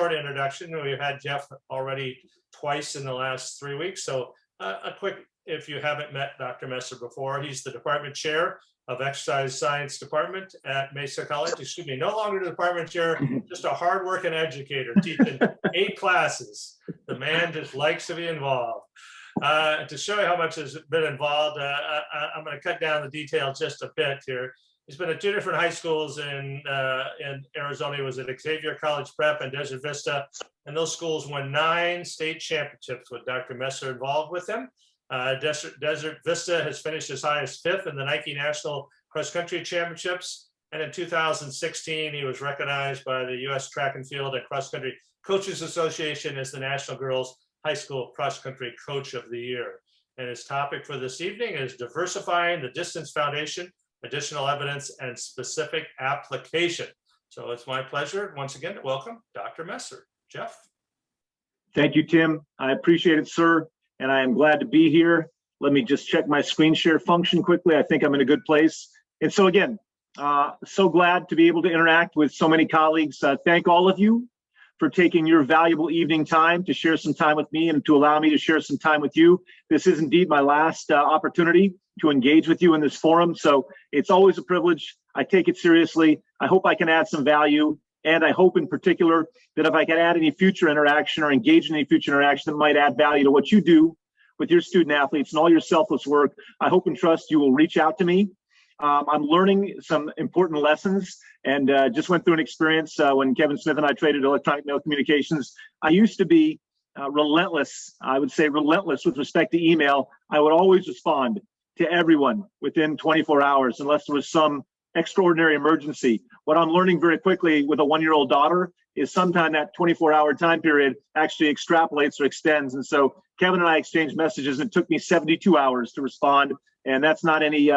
short introduction. We've had Jeff already twice in the last 3 weeks. So a quick, if you haven't met Dr. Messer before, he's the department chair of exercise science department at Mesa College. Excuse me, no longer the department chair, just a hardworking educator teaching 8 classes. The man just likes to be involved. To show you how much has been involved, I'm going to cut down the detail just a bit here. He's been at 2 different high schools in Arizona. He was at Xavier College Prep and Desert Vista, and those schools won 9 state championships with Dr. Messer involved with them. Desert Vista has finished as high as 5th in the Nike National Cross Country Championships. And in 2016, he was recognized by the U.S. Track and Field and Cross Country Coaches Association as the National Girls High School Cross Country Coach of the Year. And his topic for this evening is diversifying the distance foundation, additional evidence, and specific application. So it's my pleasure once again to welcome Dr. Messer. Jeff. Thank you, Tim. I appreciate it, sir. And I am glad to be here. Let me just check my screen share function quickly. I think I'm in a good place. And so again, so glad to be able to interact with so many colleagues. Thank all of you for taking your valuable evening time to share some time with me and to allow me to share some time with you. This is indeed my last opportunity to engage with you in this forum. So it's always a privilege. I take it seriously. I hope I can add some value. And I hope in particular that if I can add any future interaction or engage in any future interaction that might add value to what you do with your student athletes and all your selfless work, I hope and trust you will reach out to me. I'm learning some important lessons and just went through an experience when Kevin Smith and I traded electronic mail communications. I used to be relentless, I would say relentless with respect to email. I would always respond to everyone within 24 hours unless there was some extraordinary emergency. What I'm learning very quickly with a 1-year-old daughter is sometime that 24-hour time period actually extrapolates or extends. And so Kevin and I exchanged messages and it took me 72 hours to respond. And that's not any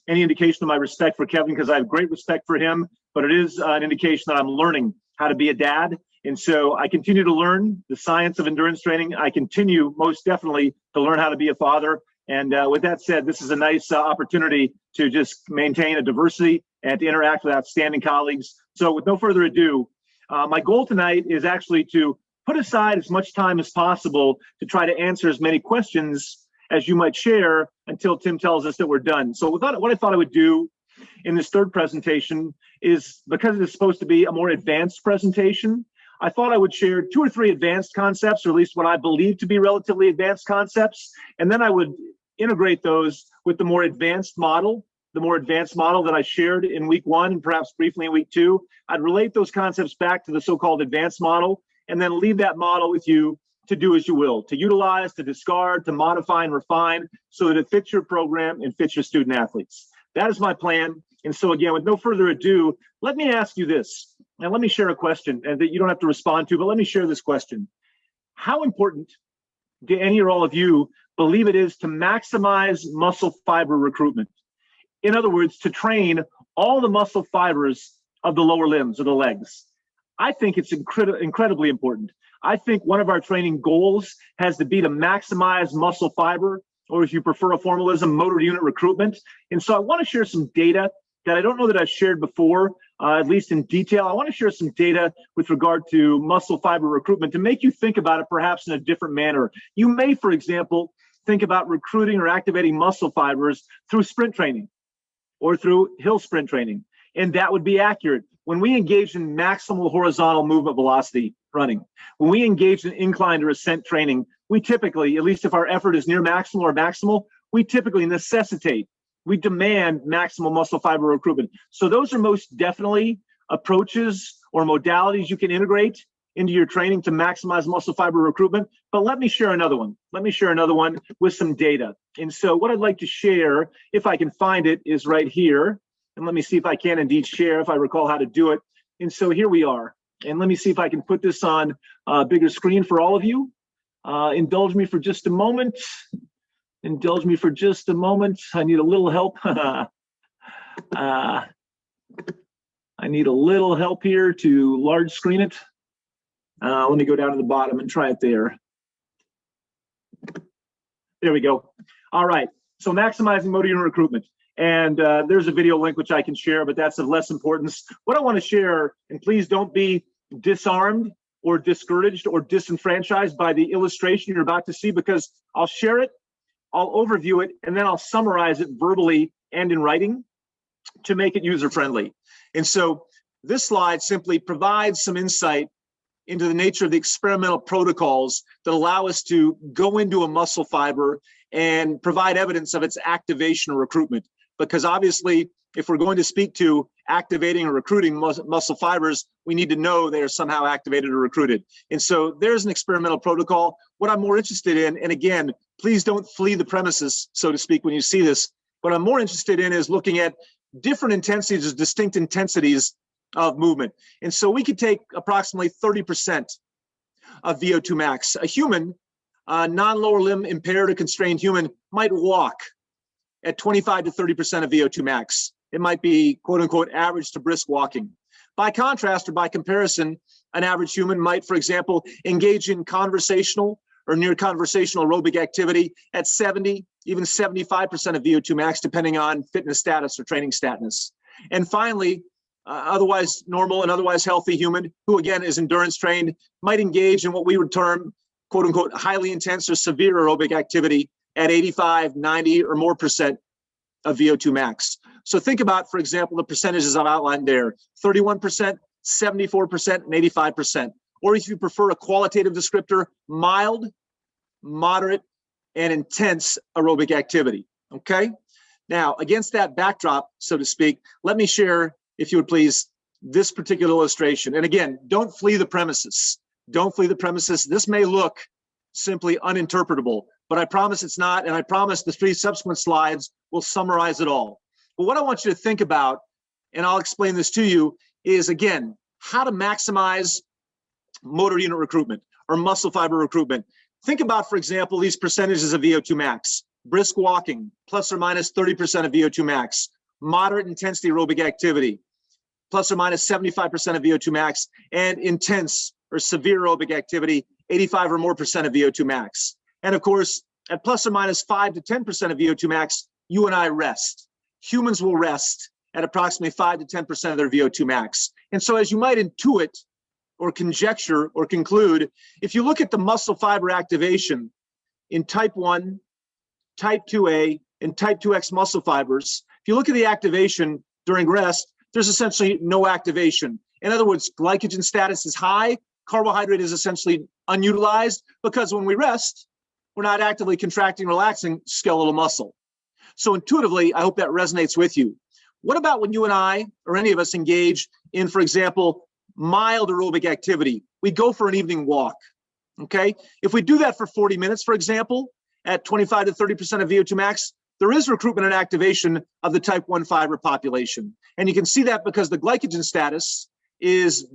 indication of my respect for Kevin, because I have great respect for him, but it is an indication that I'm learning how to be a dad. And so I continue to learn the science of endurance training. I continue most definitely to learn how to be a father. And with that said, this is a nice opportunity to just maintain a diversity and to interact with outstanding colleagues. So with no further ado, my goal tonight is actually to put aside as much time as possible to try to answer as many questions as you might share until Tim tells us that we're done. So what I thought I would do in this third presentation is, because it's supposed to be a more advanced presentation, I thought I would share 2 or 3 advanced concepts, or at least what I believe to be relatively advanced concepts, and then I would integrate those with the more advanced model that I shared in week 1 and perhaps briefly in week 2. I'd relate those concepts back to the so-called advanced model and then leave that model with you to do as you will, to utilize, to discard, to modify and refine so that it fits your program and fits your student athletes. That is my plan. And so again, with no further ado, let me ask you this, and let me share a question and that you don't have to respond to, but let me share this question. How important do any or all of you believe it is to maximize muscle fiber recruitment? In other words, to train all the muscle fibers of the lower limbs or the legs. I think it's incredibly important. I think one of our training goals has to be to maximize muscle fiber, or if you prefer a formalism, motor unit recruitment. And so I want to share some data that I don't know that I've shared before, at least in detail. I want to share some data with regard to muscle fiber recruitment to make you think about it perhaps in a different manner. You may, for example, think about recruiting or activating muscle fibers through sprint training or through hill sprint training, and that would be accurate. When we engage in maximal horizontal movement velocity running, when we engage in incline or ascent training, we typically, at least if our effort is near maximal or maximal, we typically we demand maximal muscle fiber recruitment. So those are most definitely approaches or modalities you can integrate into your training to maximize muscle fiber recruitment. But let me share another one. Let me share another one with some data. And so what I'd like to share, if I can find it, is right here. And let me see if I can indeed share, if I recall how to do it. And so here we are. And let me see if I can put this on a bigger screen for all of you. Indulge me for just a moment. Indulge me for just a moment. I need a little help. I need a little help here to large screen it. Let me go down to the bottom and try it there. There we go. All right. So maximizing motor unit recruitment. And there's a video link which I can share, but that's of less importance. What I want to share, and please don't be disarmed or discouraged or disenfranchised by the illustration you're about to see, because I'll share it, I'll overview it, and then I'll summarize it verbally and in writing to make it user-friendly. And so this slide simply provides some insight into the nature of the experimental protocols that allow us to go into a muscle fiber and provide evidence of its activation or recruitment. Because obviously, if we're going to speak to activating or recruiting muscle fibers, we need to know they are somehow activated or recruited. And so there's an experimental protocol. What I'm more interested in, and again, please don't flee the premises, so to speak, when you see this. What I'm more interested in is looking at different intensities, distinct intensities of movement. And so we could take approximately 30% of VO2 max. A human, non-lower limb impaired or constrained human, might walk at 25 to 30% of VO2 max. It might be quote unquote average to brisk walking. By contrast, or by comparison, an average human might, for example, engage in conversational or near conversational aerobic activity at 70, even 75% of VO2 max, depending on fitness status or training status. And finally, otherwise normal and otherwise healthy human who again is endurance trained might engage in what we would term quote unquote highly intense or severe aerobic activity at 85, 90 or more percent of VO2 max. So think about, for example, the percentages I've outlined there: 31%, 74%, and 85%. Or if you prefer a qualitative descriptor, mild, moderate, and intense aerobic activity. Okay? Now, against that backdrop, so to speak, let me share, if you would please, this particular illustration. And again, don't flee the premises. Don't flee the premises. This may look simply uninterpretable, but I promise it's not, and I promise the 3 subsequent slides will summarize it all. But what I want you to think about, and I'll explain this to you, is again, how to maximize motor unit recruitment or muscle fiber recruitment. Think about, for example, these percentages of VO2 max. Brisk walking, plus or minus 30% of VO2 max. Moderate intensity aerobic activity, plus or minus 75% of VO2 max. And intense or severe aerobic activity, 85 or more percent of VO2 max. And of course, at plus or minus 5 to 10% of VO2 max, you and I rest. Humans will rest at approximately 5 to 10% of their VO2 max. And so as you might intuit or conjecture or conclude, if you look at the muscle fiber activation in type 1, type 2A, and type 2X muscle fibers, if you look at the activation during rest, there's essentially no activation. In other words, glycogen status is high, carbohydrate is essentially unutilized, because when we rest, we're not actively contracting, relaxing skeletal muscle. So intuitively, I hope that resonates with you. What about when you and I, or any of us, engage in, for example, mild aerobic activity? We go for an evening walk, okay? If we do that for 40 minutes, for example, at 25 to 30% of VO2 max, there is recruitment and activation of the type 1 fiber population. And you can see that because the glycogen status is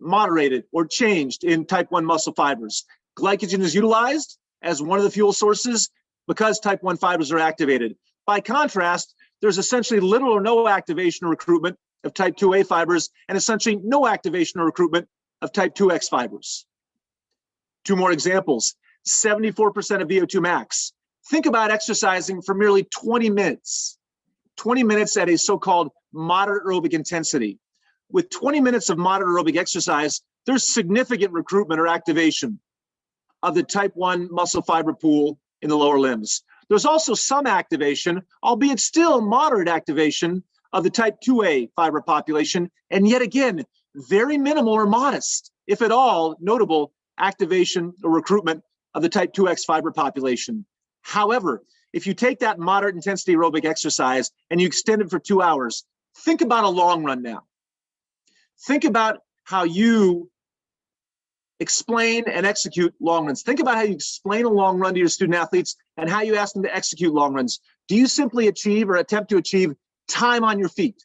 moderated or changed in type 1 muscle fibers. Glycogen is utilized as one of the fuel sources because type 1 fibers are activated. By contrast, there's essentially little or no activation or recruitment of type 2A fibers, and essentially no activation or recruitment of type 2X fibers. 2 more examples. 74% of VO2 max. Think about exercising for merely 20 minutes. 20 minutes at a so-called moderate aerobic intensity. With 20 minutes of moderate aerobic exercise, there's significant recruitment or activation of the type 1 muscle fiber pool in the lower limbs. There's also some activation, albeit still moderate activation, of the type 2A fiber population, and yet again, very minimal or modest, if at all, notable activation or recruitment of the type 2X fiber population. However, if you take that moderate intensity aerobic exercise and you extend it for 2 hours, think about a long run now. Think about how you explain and execute long runs. Think about how you explain a long run to your student athletes and how you ask them to execute long runs. Do you simply achieve or attempt to achieve time on your feet?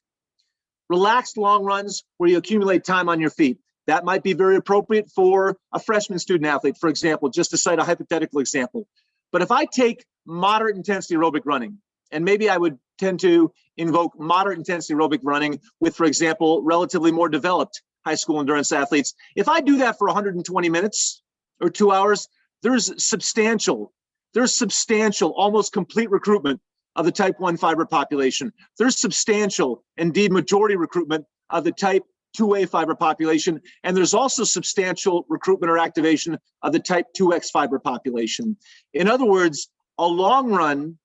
Relaxed long runs where you accumulate time on your feet. That might be very appropriate for a freshman student athlete, for example, just to cite a hypothetical example. But if I take moderate intensity aerobic running, and maybe I would tend to invoke moderate intensity aerobic running with, for example, relatively more developed high school endurance athletes. If I do that for 120 minutes or 2 hours, there's substantial, almost complete recruitment of the type 1 fiber population. There's substantial, indeed majority recruitment of the type 2A fiber population, and there's also substantial recruitment or activation of the type 2X fiber population. In other words, a long run,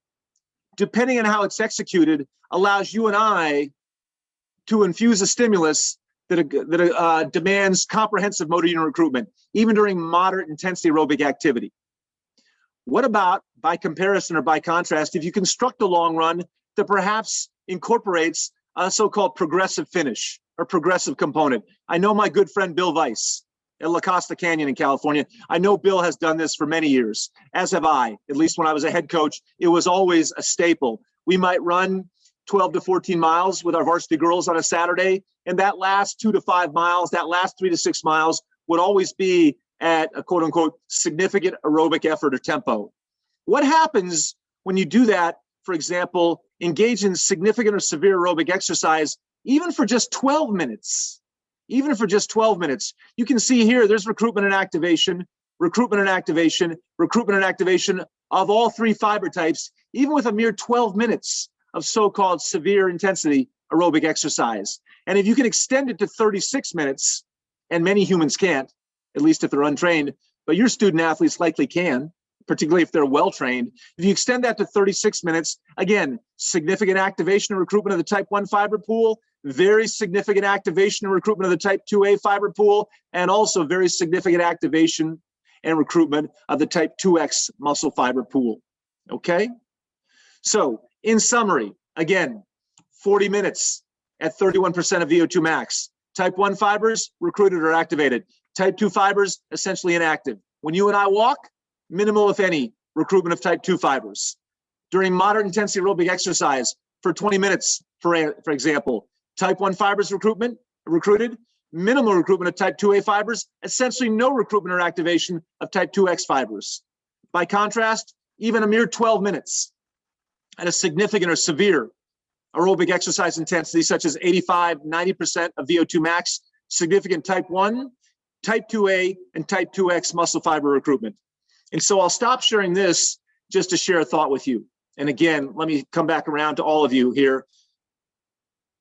depending on how it's executed, allows you and I to infuse a stimulus that demands comprehensive motor unit recruitment, even during moderate intensity aerobic activity. What about, by comparison or by contrast, if you construct a long run that perhaps incorporates a so-called progressive finish or progressive component? I know my good friend Bill Weiss at La Costa Canyon in California. I know Bill has done this for many years, as have I. At least when I was a head coach, it was always a staple. We might run 12 to 14 miles with our varsity girls on a Saturday, and that last 2 to 5 miles, that last 3 to 6 miles would always be at a quote unquote significant aerobic effort or tempo. What happens when you do that, for example, engage in significant or severe aerobic exercise, even for just 12 minutes? Even for just 12 minutes, you can see here there's recruitment and activation, recruitment and activation, recruitment and activation of all three fiber types, even with a mere 12 minutes of so-called severe intensity aerobic exercise. And if you can extend it to 36 minutes, and many humans can't, at least if they're untrained, but your student athletes likely can, particularly if they're well-trained. If you extend that to 36 minutes, again, significant activation and recruitment of the type 1 fiber pool, very significant activation and recruitment of the type 2A fiber pool, and also very significant activation and recruitment of the type 2X muscle fiber pool, okay? So in summary, again, 40 minutes at 31% of VO2 max. Type 1 fibers, recruited or activated. Type 2 fibers, essentially inactive. When you and I walk, minimal, if any, recruitment of type 2 fibers. During moderate intensity aerobic exercise for 20 minutes, for example, type 1 fibers recruited, minimal recruitment of type 2A fibers, essentially no recruitment or activation of type 2X fibers. By contrast, even a mere 12 minutes at a significant or severe aerobic exercise intensity, such as 85, 90% of VO2 max, significant type 1, type 2A, and type 2X muscle fiber recruitment. And so I'll stop sharing this just to share a thought with you. And again, let me come back around to all of you here.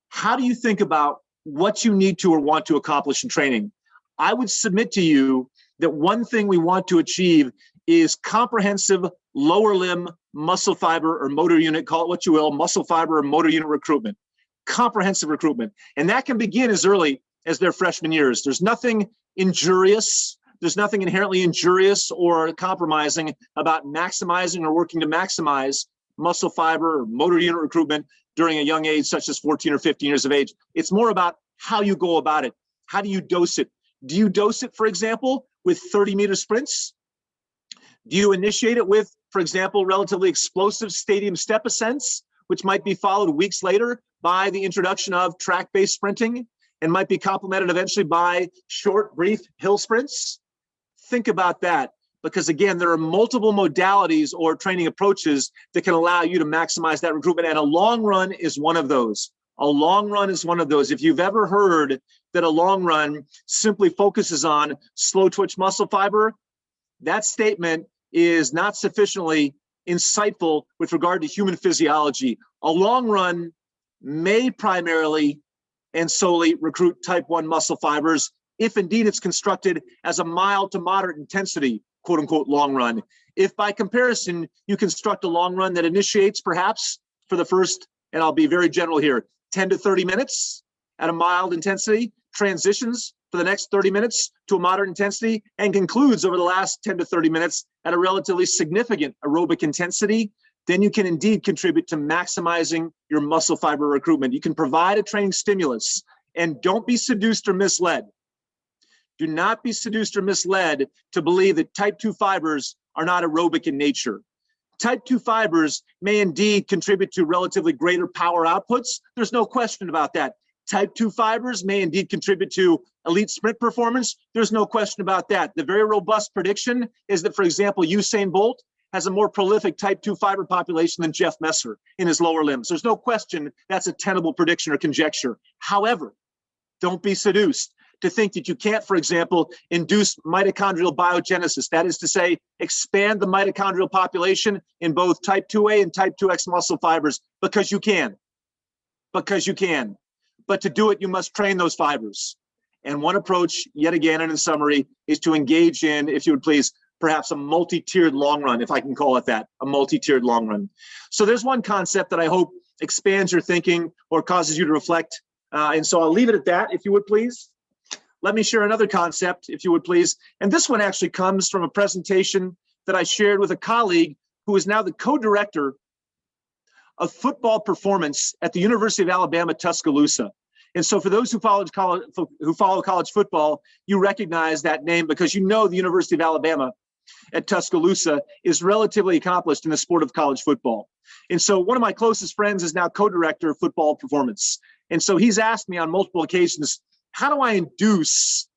How do you think about what you need to or want to accomplish in training? I would submit to you that one thing we want to achieve is comprehensive lower limb muscle fiber or motor unit, call it what you will, muscle fiber or motor unit recruitment, comprehensive recruitment. And that can begin as early as their freshman years. There's nothing injurious. There's nothing inherently injurious or compromising about maximizing or working to maximize muscle fiber or motor unit recruitment during a young age, such as 14 or 15 years of age. It's more about how you go about it. How do you dose it? Do you dose it, for example, with 30-meter sprints? Do you initiate it with, for example, relatively explosive stadium step ascents, which might be followed weeks later by the introduction of track-based sprinting and might be complemented eventually by short, brief hill sprints? Think about that, because again, there are multiple modalities or training approaches that can allow you to maximize that recruitment, and a long run is one of those. A long run is one of those. If you've ever heard that a long run simply focuses on slow twitch muscle fiber, that statement is not sufficiently insightful with regard to human physiology. A long run may primarily and solely recruit type 1 muscle fibers, if indeed it's constructed as a mild to moderate intensity, quote unquote, long run. If by comparison, you construct a long run that initiates perhaps for the first, and I'll be very general here, 10 to 30 minutes at a mild intensity, transitions for the next 30 minutes to a moderate intensity, and concludes over the last 10 to 30 minutes at a relatively significant aerobic intensity, then you can indeed contribute to maximizing your muscle fiber recruitment. You can provide a training stimulus, and don't be seduced or misled. Do not be seduced or misled to believe that type 2 fibers are not aerobic in nature. Type 2 fibers may indeed contribute to relatively greater power outputs. There's no question about that. Type 2 fibers may indeed contribute to elite sprint performance. There's no question about that. The very robust prediction is that, for example, Usain Bolt has a more prolific type 2 fiber population than Jeff Messer in his lower limbs. There's no question that's a tenable prediction or conjecture. However, don't be seduced to think that you can't, for example, induce mitochondrial biogenesis. That is to say, expand the mitochondrial population in both type 2A and type 2X muscle fibers, because you can. Because you can. but to do it, you must train those fibers. And one approach, yet again, and in summary, is to engage in, if you would please, perhaps a multi-tiered long run, if I can call it that, a multi-tiered long run. So there's one concept that I hope expands your thinking or causes you to reflect. And so I'll leave it at that, if you would please. Let me share another concept, if you would please. And this one actually comes from a presentation that I shared with a colleague who is now the co-director of football performance at the University of Alabama, Tuscaloosa. And so for those who follow college football, you recognize that name because you know the University of Alabama at Tuscaloosa is relatively accomplished in the sport of college football. And so one of my closest friends is now co-director of football performance. And so he's asked me on multiple occasions, how do I induce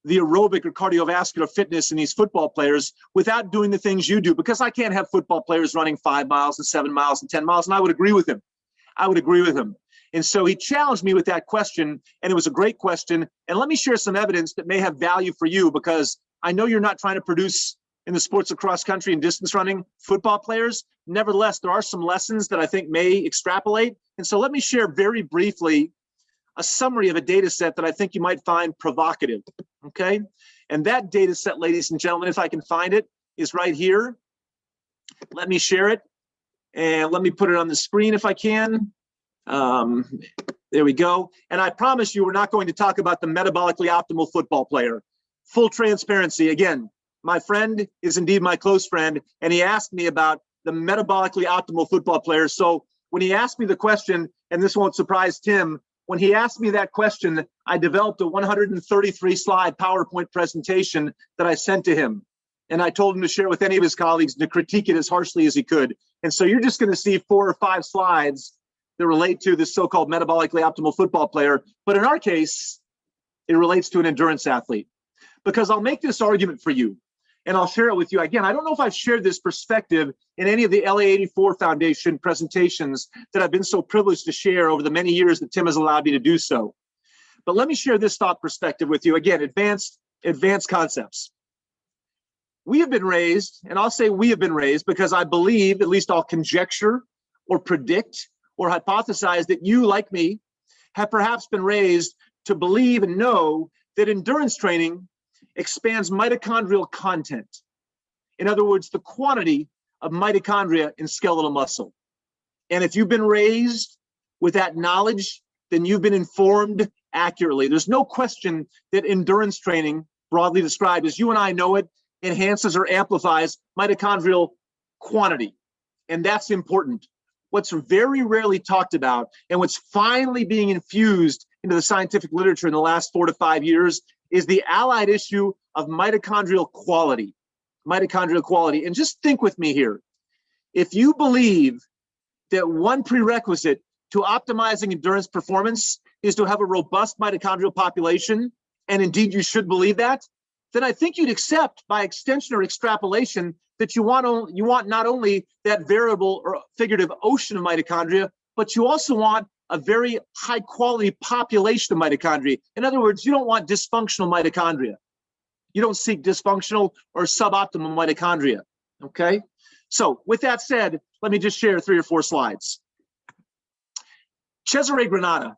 the aerobic or cardiovascular fitness in these football players without doing the things you do? Because I can't have football players running 5 miles and 7 miles and 10 miles. And I would agree with him. And so he challenged me with that question, and it was a great question. And let me share some evidence that may have value for you, because I know you're not trying to produce in the sports of cross country and distance running football players. Nevertheless, there are some lessons that I think may extrapolate. And so let me share very briefly a summary of a data set that I think you might find provocative, okay? And that data set, ladies and gentlemen, if I can find it, is right here. Let me share it, and let me put it on the screen if I can. There we go. And I promise you, we're not going to talk about the metabolically optimal football player. Full transparency. Again, my friend is indeed my close friend, and he asked me about the metabolically optimal football player. So when he asked me the question, and this won't surprise Tim, when he asked me that question, I developed a 133-slide PowerPoint presentation that I sent to him. And I told him to share with any of his colleagues to critique it as harshly as he could. And so you're just going to see 4 or 5 slides that relate to this so-called metabolically optimal football player. But in our case, it relates to an endurance athlete. Because I'll make this argument for you, and I'll share it with you. Again, I don't know if I've shared this perspective in any of the LA84 Foundation presentations that I've been so privileged to share over the many years that Tim has allowed me to do so. But let me share this thought perspective with you. Again, advanced concepts. We have been raised, and I'll say we have been raised because I believe, at least I'll conjecture or predict or hypothesize that you, like me, have perhaps been raised to believe and know that endurance training expands mitochondrial content. In other words, the quantity of mitochondria in skeletal muscle. And if you've been raised with that knowledge, then you've been informed accurately. There's no question that endurance training, broadly described as you and I know it, enhances or amplifies mitochondrial quantity. And that's important. What's very rarely talked about, and what's finally being infused into the scientific literature in the last 4 to 5 years, is the allied issue of mitochondrial quality. Mitochondrial quality. And just think with me here. If you believe that one prerequisite to optimizing endurance performance is to have a robust mitochondrial population, and indeed you should believe that, then I think you'd accept by extension or extrapolation that you want not only that variable or figurative ocean of mitochondria, but you also want a very high quality population of mitochondria. In other words, you don't want dysfunctional mitochondria. You don't seek dysfunctional or suboptimal mitochondria, okay? So with that said, let me just share 3 or 4 slides. Cesare Granata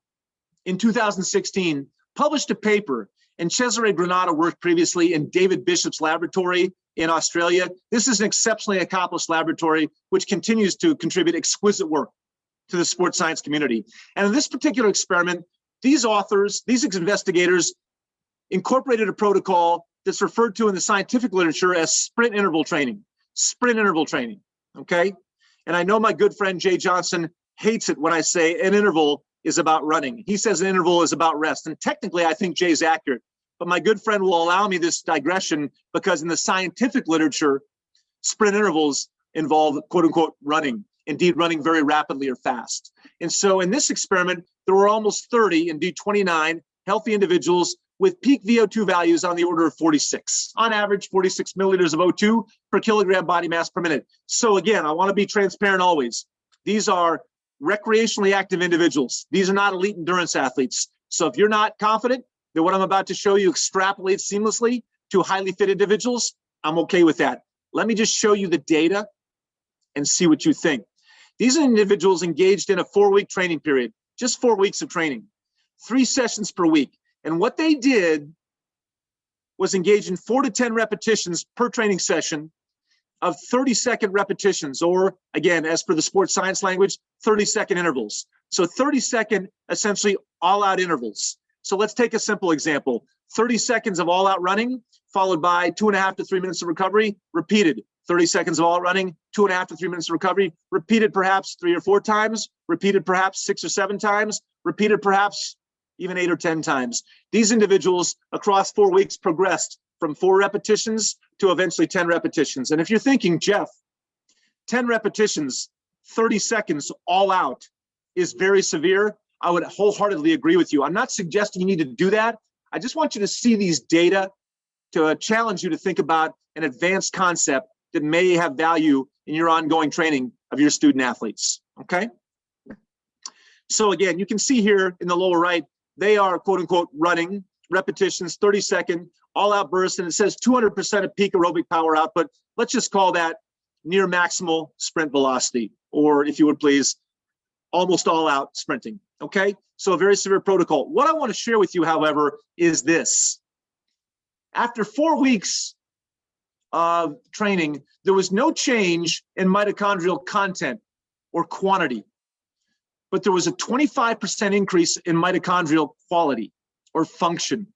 in 2016 published a paper, and Cesare Granata worked previously in David Bishop's laboratory in Australia. This is an exceptionally accomplished laboratory which continues to contribute exquisite work to the sports science community. And in this particular experiment, these authors, these investigators incorporated a protocol that's referred to in the scientific literature as sprint interval training. Sprint interval training, okay? And I know my good friend Jay Johnson hates it when I say an interval is about running. He says an interval is about rest. And technically, I think Jay's accurate. But my good friend will allow me this digression because in the scientific literature, sprint intervals involve, quote unquote, running. Indeed, running very rapidly or fast. And so in this experiment, there were almost 30, indeed 29, healthy individuals with peak VO2 values on the order of 46. On average, 46 milliliters of O2 per kilogram body mass per minute. So again, I want to be transparent always. These are recreationally active individuals. These are not elite endurance athletes. So if you're not confident that what I'm about to show you extrapolates seamlessly to highly fit individuals, I'm okay with that. Let me just show you the data and see what you think. These are individuals engaged in a 4-week training period, just 4 weeks of training. 3 sessions per week. And what they did was engage in 4 to 10 repetitions per training session of 30-second repetitions, or again, as per the sports science language, 30-second intervals. So 30-second, essentially all-out intervals. So let's take a simple example. 30 seconds of all-out running, followed by 2.5 to 3 minutes of recovery, repeated. 30 seconds of all-out running, 2.5 to 3 minutes of recovery, repeated perhaps 3 or 4 times, repeated perhaps 6 or 7 times, repeated perhaps even 8 or 10 times. These individuals across 4 weeks progressed from 4 repetitions to eventually 10 repetitions. And if you're thinking, Jeff, 10 repetitions, 30 seconds all out is very severe, I would wholeheartedly agree with you. I'm not suggesting you need to do that. I just want you to see these data to challenge you to think about an advanced concept that may have value in your ongoing training of your student athletes, okay? So again, you can see here in the lower right, they are quote unquote running repetitions, 30-second all-out bursts, and it says 200% of peak aerobic power output. Let's just call that near maximal sprint velocity, or if you would please, almost all-out sprinting, okay? So a very severe protocol. What I want to share with you, however, is this. After 4 weeks of training, there was no change in mitochondrial content or quantity, but there was a 25% increase in mitochondrial quality or function.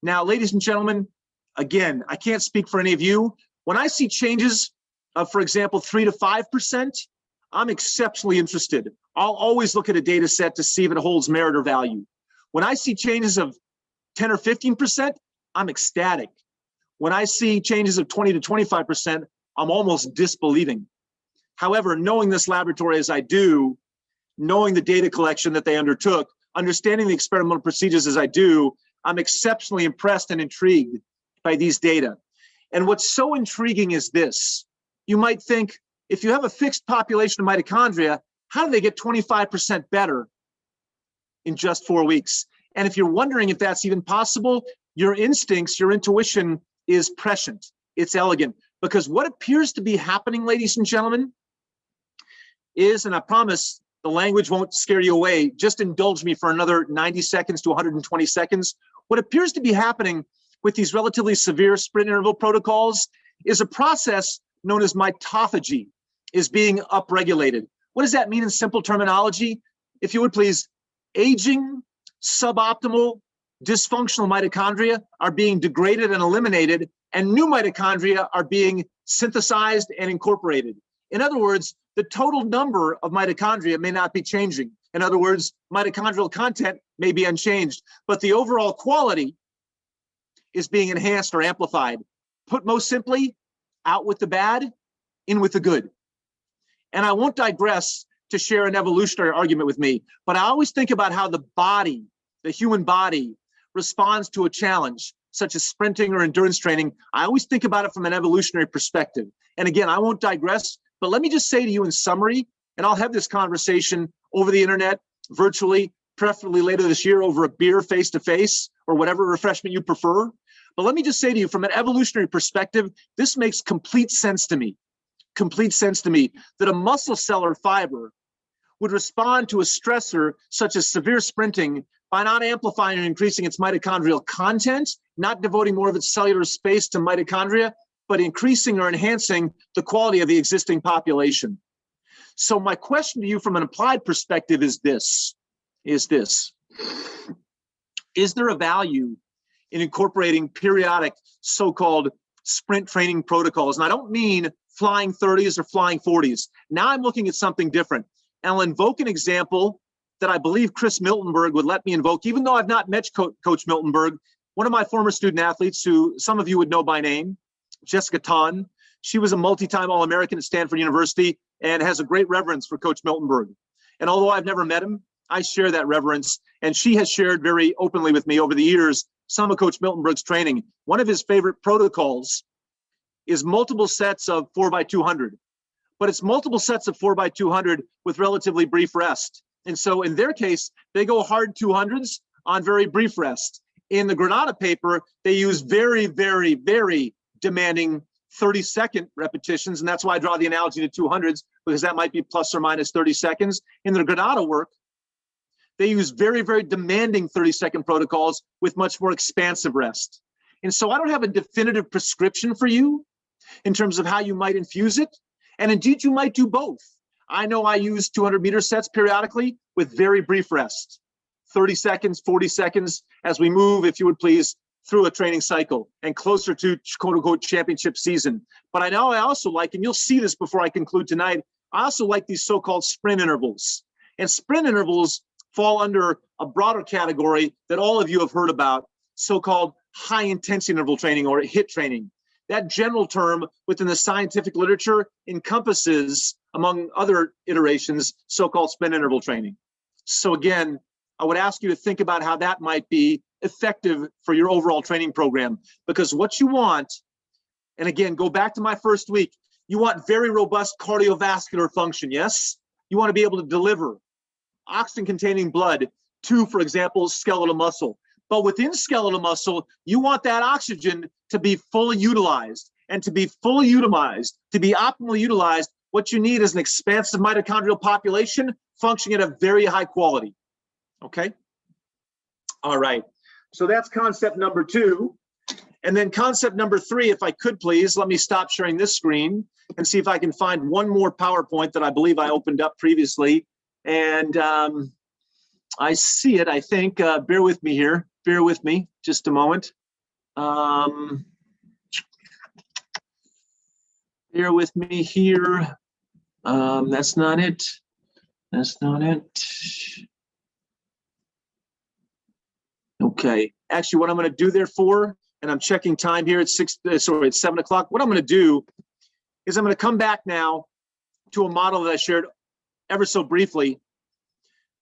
Now, ladies and gentlemen, again, I can't speak for any of you. When I see changes of, for example, 3 to 5%, I'm exceptionally interested. I'll always look at a data set to see if it holds merit or value. When I see changes of 10 or 15%, I'm ecstatic. When I see changes of 20 to 25%, I'm almost disbelieving. However, knowing this laboratory as I do, knowing the data collection that they undertook, understanding the experimental procedures as I do, I'm exceptionally impressed and intrigued by these data. And what's so intriguing is this. You might think, if you have a fixed population of mitochondria, how do they get 25% better in just 4 weeks? And if you're wondering if that's even possible, your instincts, your intuition is prescient. It's elegant. Because what appears to be happening, ladies and gentlemen, is, and I promise the language won't scare you away, just indulge me for another 90 seconds to 120 seconds. What appears to be happening with these relatively severe sprint interval protocols is a process known as mitophagy is being upregulated. What does that mean in simple terminology? If you would please, aging, suboptimal, dysfunctional mitochondria are being degraded and eliminated, and new mitochondria are being synthesized and incorporated. In other words, the total number of mitochondria may not be changing. In other words, mitochondrial content may be unchanged, but the overall quality is being enhanced or amplified. Put most simply, out with the bad, in with the good. And I won't digress to share an evolutionary argument with me, but I always think about how the body, the human body, responds to a challenge, such as sprinting or endurance training. I always think about it from an evolutionary perspective. And again, I won't digress, but let me just say to you in summary, and I'll have this conversation over the internet, virtually, preferably later this year over a beer face-to-face or whatever refreshment you prefer. But let me just say to you from an evolutionary perspective, this makes complete sense to me that a muscle cell or fiber would respond to a stressor such as severe sprinting by not amplifying and increasing its mitochondrial content, not devoting more of its cellular space to mitochondria, but increasing or enhancing the quality of the existing population. So my question to you from an applied perspective is this. Is there a value in incorporating periodic so-called sprint training protocols? And I don't mean flying 30s or flying 40s. Now I'm looking at something different. And I'll invoke an example that I believe Chris Miltenberg would let me invoke, even though I've not met Coach Miltenberg. One of my former student athletes, who some of you would know by name, Jessica Ton. She was a multi-time All-American at Stanford University and has a great reverence for Coach Miltenberg. And although I've never met him, I share that reverence. And she has shared very openly with me over the years some of Coach Miltenberg's training. One of his favorite protocols is multiple sets of 4x200, but it's multiple sets of 4x200 with relatively brief rest. And so in their case, they go hard 200s on very brief rest. In the Granada paper, they use very, very, very demanding 30-second repetitions. And that's why I draw the analogy to 200s, because that might be plus or minus 30 seconds. In the Granada work, They use very, very demanding 30-second protocols with much more expansive rest. And so I don't have a definitive prescription for you in terms of how you might infuse it. And indeed, you might do both. I know I use 200-meter sets periodically with very brief rest, 30 seconds, 40 seconds, as we move, if you would please, through a training cycle and closer to quote-unquote championship season. But I also like, and you'll see this before I conclude tonight, I also like these so-called sprint intervals. And sprint intervals fall under a broader category that all of you have heard about, so-called high-intensity interval training or HIIT training. That general term within the scientific literature encompasses, among other iterations, so-called sprint interval training. So again, I would ask you to think about how that might be effective for your overall training program, because what you want, and again, go back to my first week, you want very robust cardiovascular function, yes? You want to be able to deliver oxygen-containing blood to, for example, skeletal muscle. But within skeletal muscle, you want that oxygen to be fully utilized. And to be fully utilized, to be optimally utilized, what you need is an expansive mitochondrial population functioning at a very high quality. Okay? All right. So that's concept number 2. And then concept number 3, if I could please, let me stop sharing this screen and see if I can find one more PowerPoint that I believe I opened up previously. And I see it, I think. Bear with me here. Bear with me just a moment. Bear with me here. That's not it. That's not it. Okay. Actually, what I'm going to do therefore, and I'm checking time here, it's 7 o'clock. What I'm going to do is I'm going to come back now to a model that I shared ever so briefly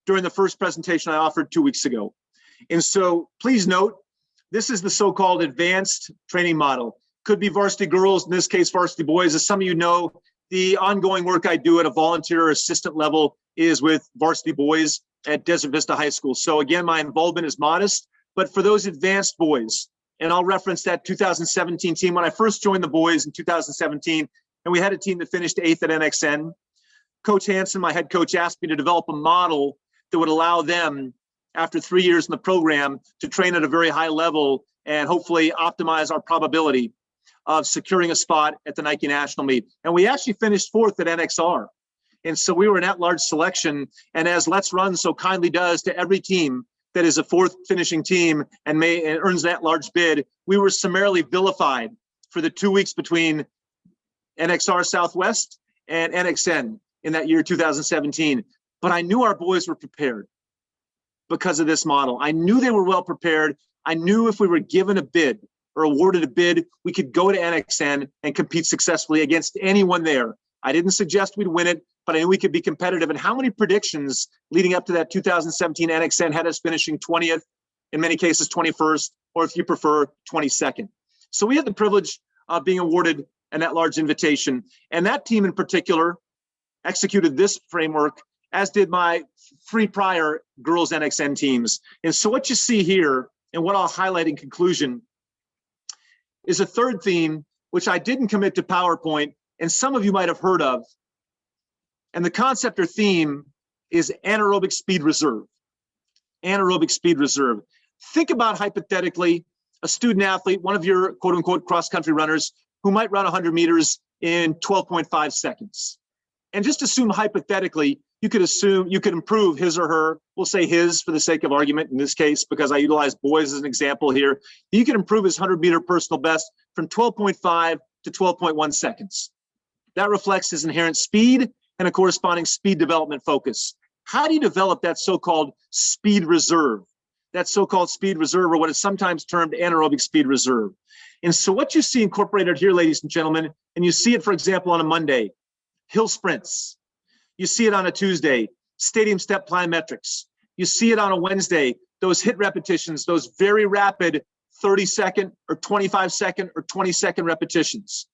during the first presentation I offered 2 weeks ago. And so please note, this is the so-called advanced training model. Could be varsity girls, in this case, varsity boys. As some of you know, the ongoing work I do at a volunteer or assistant level is with varsity boys at Desert Vista High School. So again, my involvement is modest, but for those advanced boys, and I'll reference that 2017 team. When I first joined the boys in 2017, and we had a team that finished 8th at NXN, Coach Hansen, my head coach, asked me to develop a model that would allow them, after 3 years in the program, to train at a very high level and hopefully optimize our probability of securing a spot at the Nike National Meet. And we actually finished 4th at NXR. And so we were an at-large selection. And as Let's Run so kindly does to every team that is a 4th finishing team and earns an at-large bid, we were summarily vilified for the 2 weeks between NXR Southwest and NXN in that year, 2017. But I knew our boys were prepared because of this model. I knew they were well prepared. I knew if we were given a bid or awarded a bid, we could go to NXN and compete successfully against anyone there. I didn't suggest we'd win it, but I knew we could be competitive. And how many predictions leading up to that 2017 NXN had us finishing 20th, in many cases 21st, or if you prefer, 22nd. So we had the privilege of being awarded an at-large invitation. And that team in particular executed this framework, as did my 3 prior girls NXN teams. And so what you see here, and what I'll highlight in conclusion, is a third theme, which I didn't commit to PowerPoint, and some of you might have heard of. And the concept or theme is anaerobic speed reserve. Anaerobic speed reserve. Think about, hypothetically, a student athlete, one of your quote unquote cross-country runners, who might run 100 meters in 12.5 seconds. And just assume hypothetically, you could improve his or her, we'll say his for the sake of argument in this case, because I utilize boys as an example here. You could improve his 100-meter personal best from 12.5 to 12.1 seconds. That reflects his inherent speed and a corresponding speed development focus. How do you develop that so-called speed reserve? That so-called speed reserve, or what is sometimes termed anaerobic speed reserve. And so what you see incorporated here, ladies and gentlemen, and you see it, for example, on a Monday, hill sprints. You see it on a Tuesday, stadium step plyometrics. You see it on a Wednesday, those HIIT repetitions, those very rapid 30-second or 25-second or 20-second repetitions.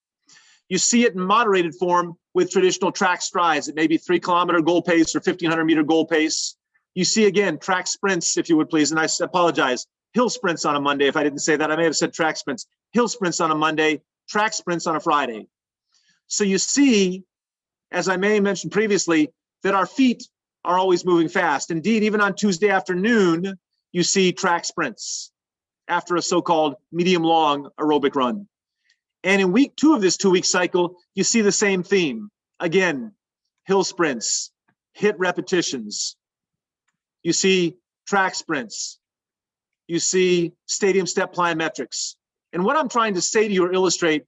You see it in moderated form with traditional track strides. It may be 3-kilometer goal pace or 1,500-meter goal pace. You see, again, track sprints, if you would please, and I apologize, hill sprints on a Monday. If I didn't say that, I may have said track sprints. Hill sprints on a Monday, track sprints on a Friday. So you see, as I may have mentioned previously, that our feet are always moving fast. Indeed, even on Tuesday afternoon, you see track sprints after a so-called medium-long aerobic run. And in week 2 of this 2-week cycle, you see the same theme. Again, hill sprints, HIIT repetitions. You see track sprints. You see stadium step plyometrics. And what I'm trying to say to you or illustrate,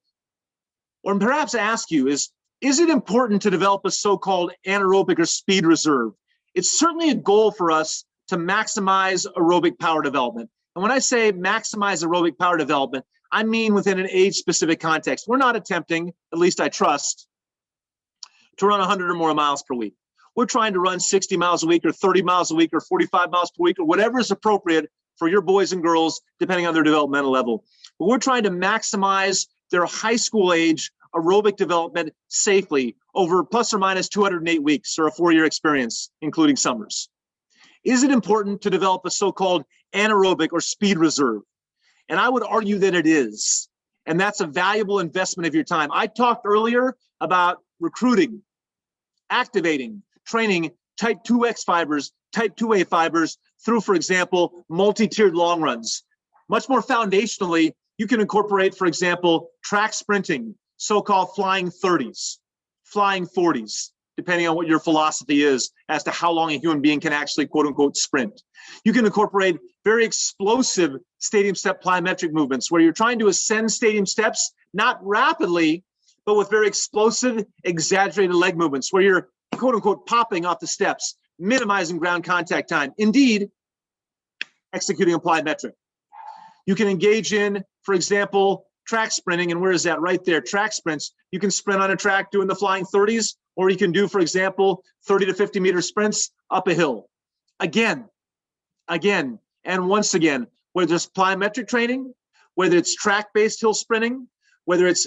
or perhaps ask you is it important to develop a so-called anaerobic or speed reserve? It's certainly a goal for us to maximize aerobic power development. And when I say maximize aerobic power development, I mean within an age-specific context. We're not attempting, at least I trust, to run 100 or more miles per week. We're trying to run 60 miles a week or 30 miles a week or 45 miles per week or whatever is appropriate for your boys and girls, depending on their developmental level. But we're trying to maximize their high school age aerobic development safely over plus or minus 208 weeks or a 4-year experience, including summers. Is it important to develop a so-called anaerobic or speed reserve? And I would argue that it is. And that's a valuable investment of your time. I talked earlier about recruiting, activating, training type 2X fibers, type 2A fibers through, for example, multi-tiered long runs. Much more foundationally, you can incorporate, for example, track sprinting, so-called flying 30s, flying 40s, depending on what your philosophy is as to how long a human being can actually, quote unquote, sprint. You can incorporate very explosive stadium step plyometric movements where you're trying to ascend stadium steps, not rapidly, but with very explosive, exaggerated leg movements where you're, quote unquote, popping off the steps, minimizing ground contact time. Indeed, executing a plyometric. You can engage in, for example, track sprinting, and where is that? Right there, track sprints. You can sprint on a track doing the flying 30s, or you can do, for example, 30 to 50 meter sprints up a hill. Again, and once again, whether it's plyometric training, whether it's track-based hill sprinting, whether it's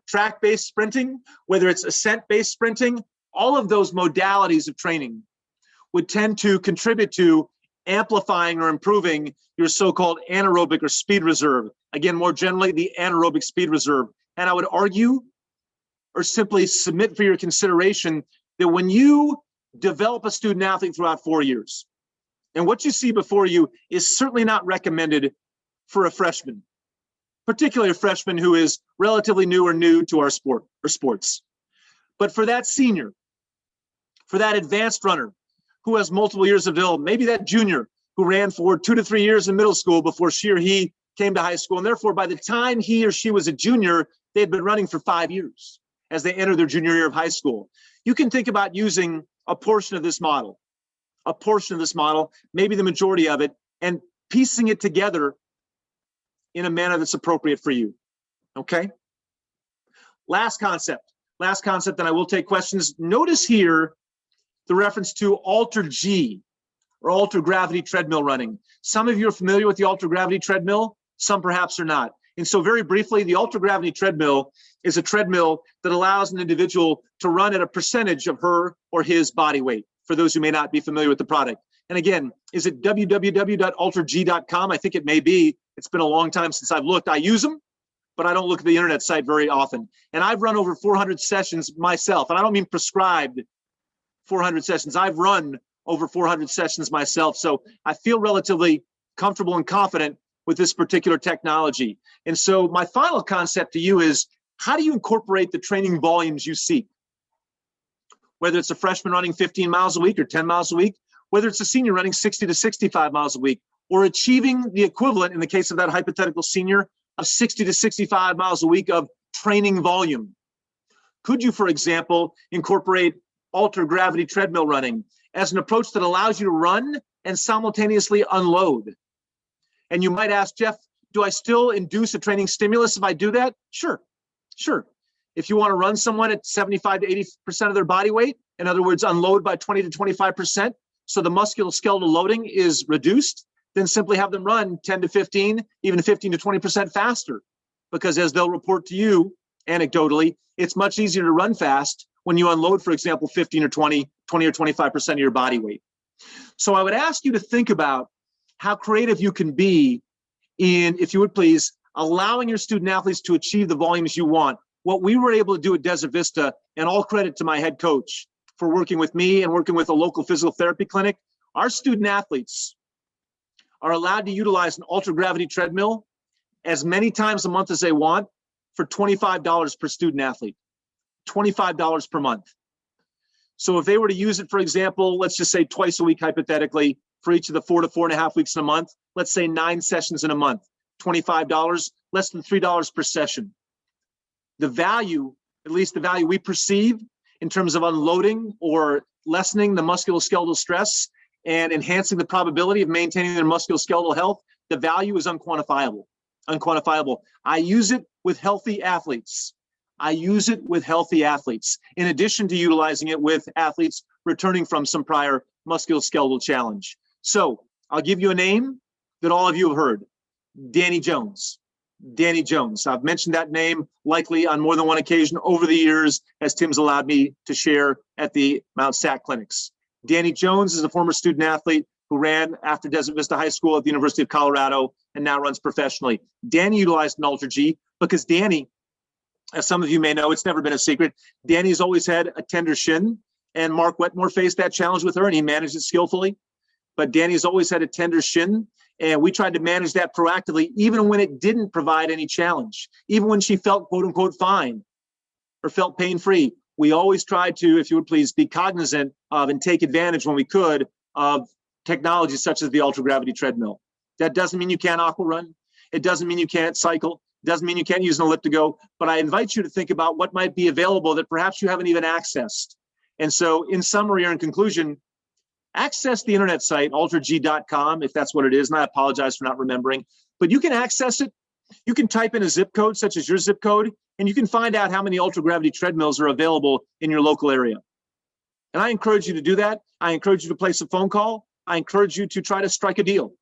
track-based sprinting, whether it's ascent-based sprinting, all of those modalities of training would tend to contribute to amplifying or improving your so-called anaerobic or speed reserve. Again, more generally, the anaerobic speed reserve. And I would argue or simply submit for your consideration that when you develop a student athlete throughout 4 years, and what you see before you is certainly not recommended for a freshman, particularly a freshman who is relatively new to our sport or sports. But for that senior, for that advanced runner who has multiple years of development, maybe that junior who ran for 2 to 3 years in middle school before she or he came to high school, and therefore by the time he or she was a junior, they had been running for 5 years as they enter their junior year of high school. You can think about using a portion of this model, maybe the majority of it, and piecing it together in a manner that's appropriate for you, okay? Last concept, then I will take questions. Notice here the reference to Alter-G, or Alter-Gravity treadmill running. Some of you are familiar with the Alter-Gravity treadmill, some perhaps are not. And so very briefly, the Alter-Gravity treadmill is a treadmill that allows an individual to run at a percentage of her or his body weight, for those who may not be familiar with the product. And again, is it www.alterg.com? I think it may be. It's been a long time since I've looked. I use them, but I don't look at the internet site very often. And I've run over 400 sessions myself, and I don't mean prescribed 400 sessions. I've run over 400 sessions myself. So I feel relatively comfortable and confident with this particular technology. And so my final concept to you is, how do you incorporate the training volumes you seek? Whether it's a freshman running 15 miles a week or 10 miles a week, whether it's a senior running 60 to 65 miles a week, or achieving the equivalent, in the case of that hypothetical senior, of 60 to 65 miles a week of training volume. Could you, for example, incorporate Alter-Gravity treadmill running as an approach that allows you to run and simultaneously unload? And you might ask, Jeff, do I still induce a training stimulus if I do that? Sure. If you want to run someone at 75 to 80% of their body weight, in other words, unload by 20 to 25%, so the musculoskeletal loading is reduced, then simply have them run 10 to 15, even 15 to 20% faster. Because as they'll report to you, anecdotally, it's much easier to run fast when you unload, for example, 15 or 20 or 25% of your body weight. So I would ask you to think about how creative you can be in, if you would please, allowing your student athletes to achieve the volumes you want. What we were able to do at Desert Vista, and all credit to my head coach, for working with me and working with a local physical therapy clinic, our student athletes are allowed to utilize an ultra-gravity treadmill as many times a month as they want for $25 per student athlete, $25 per month. So if they were to use it, for example, let's just say twice a week, hypothetically, for each of the 4 to 4.5 weeks in a month, let's say 9 sessions in a month, $25, less than $3 per session. The value, at least the value we perceive in terms of unloading or lessening the musculoskeletal stress and enhancing the probability of maintaining their musculoskeletal health, the value is unquantifiable. Unquantifiable. I use it with healthy athletes. I use it with healthy athletes, in addition to utilizing it with athletes returning from some prior musculoskeletal challenge. So I'll give you a name that all of you have heard, Danny Jones. Danny Jones. I've mentioned that name likely on more than one occasion over the years, as Tim's allowed me to share at the Mount SAC clinics. Danny Jones is a former student athlete who ran after Desert Vista High School at the University of Colorado and now runs professionally. Danny utilized an Ultra G because Danny, as some of you may know, it's never been a secret, Danny's always had a tender shin, and Mark Wetmore faced that challenge with her and he managed it skillfully. But Danny's always had a tender shin, and we tried to manage that proactively, even when it didn't provide any challenge, even when she felt quote unquote fine or felt pain-free. We always tried to, if you would please, be cognizant of and take advantage when we could of technology such as the ultra-gravity treadmill. That doesn't mean you can't aqua run. It doesn't mean you can't cycle. It doesn't mean you can't use an elliptigo, but I invite you to think about what might be available that perhaps you haven't even accessed. And so in summary or in conclusion, access the internet site, ultrag.com, if that's what it is, and I apologize for not remembering, but you can access it. You can type in a zip code such as your zip code, and you can find out how many ultra-gravity treadmills are available in your local area. And I encourage you to do that. I encourage you to place a phone call. I encourage you to try to strike a deal.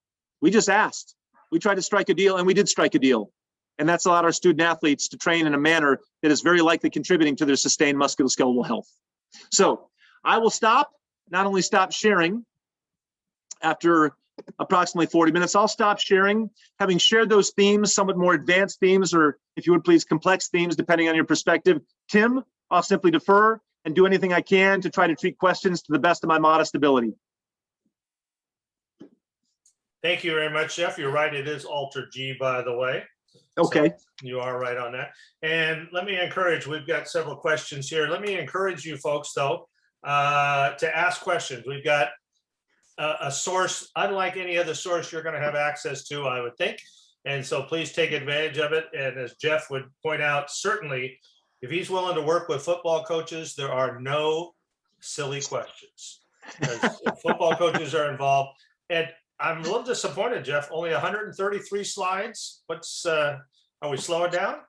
We just asked. We tried to strike a deal, and we did strike a deal. And that's allowed our student athletes to train in a manner that is very likely contributing to their sustained musculoskeletal health. So I will not only stop sharing after approximately 40 minutes, I'll stop sharing, having shared those themes, somewhat more advanced themes, or if you would please, complex themes, depending on your perspective. Tim, I'll simply defer and do anything I can to try to treat questions to the best of my modest ability. Thank you very much, Jeff. You're right. It is Ultra G, by the way. Okay. So you are right on that. And let me encourage, we've got several questions here. Let me encourage you folks, though, to ask questions. We've got a source, unlike any other source you're going to have access to, I would think. And so please take advantage of it. And as Jeff would point out, certainly, if he's willing to work with football coaches, there are no silly questions. Because football coaches are involved. And I'm a little disappointed, Jeff. Only 133 slides. Are we slowing down?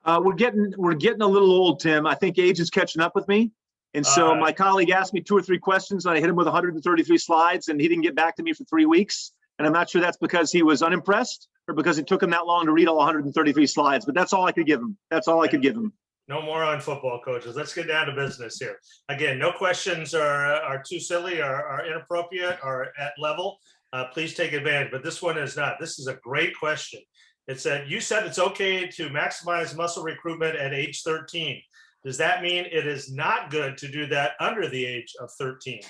We're getting a little old, Tim. I think age is catching up with me. And so my colleague asked me 2 or 3 questions, and I hit him with 133 slides, and he didn't get back to me for 3 weeks. And I'm not sure that's because he was unimpressed or because it took him that long to read all 133 slides, but that's all I could give him. That's all I could give him. No more on football coaches. Let's get down to business here. Again, no questions are too silly or are inappropriate or at level. Please take advantage, but this one is not. This is a great question. It said, you said it's okay to maximize muscle recruitment at age 13. Does that mean it is not good to do that under the age of 13?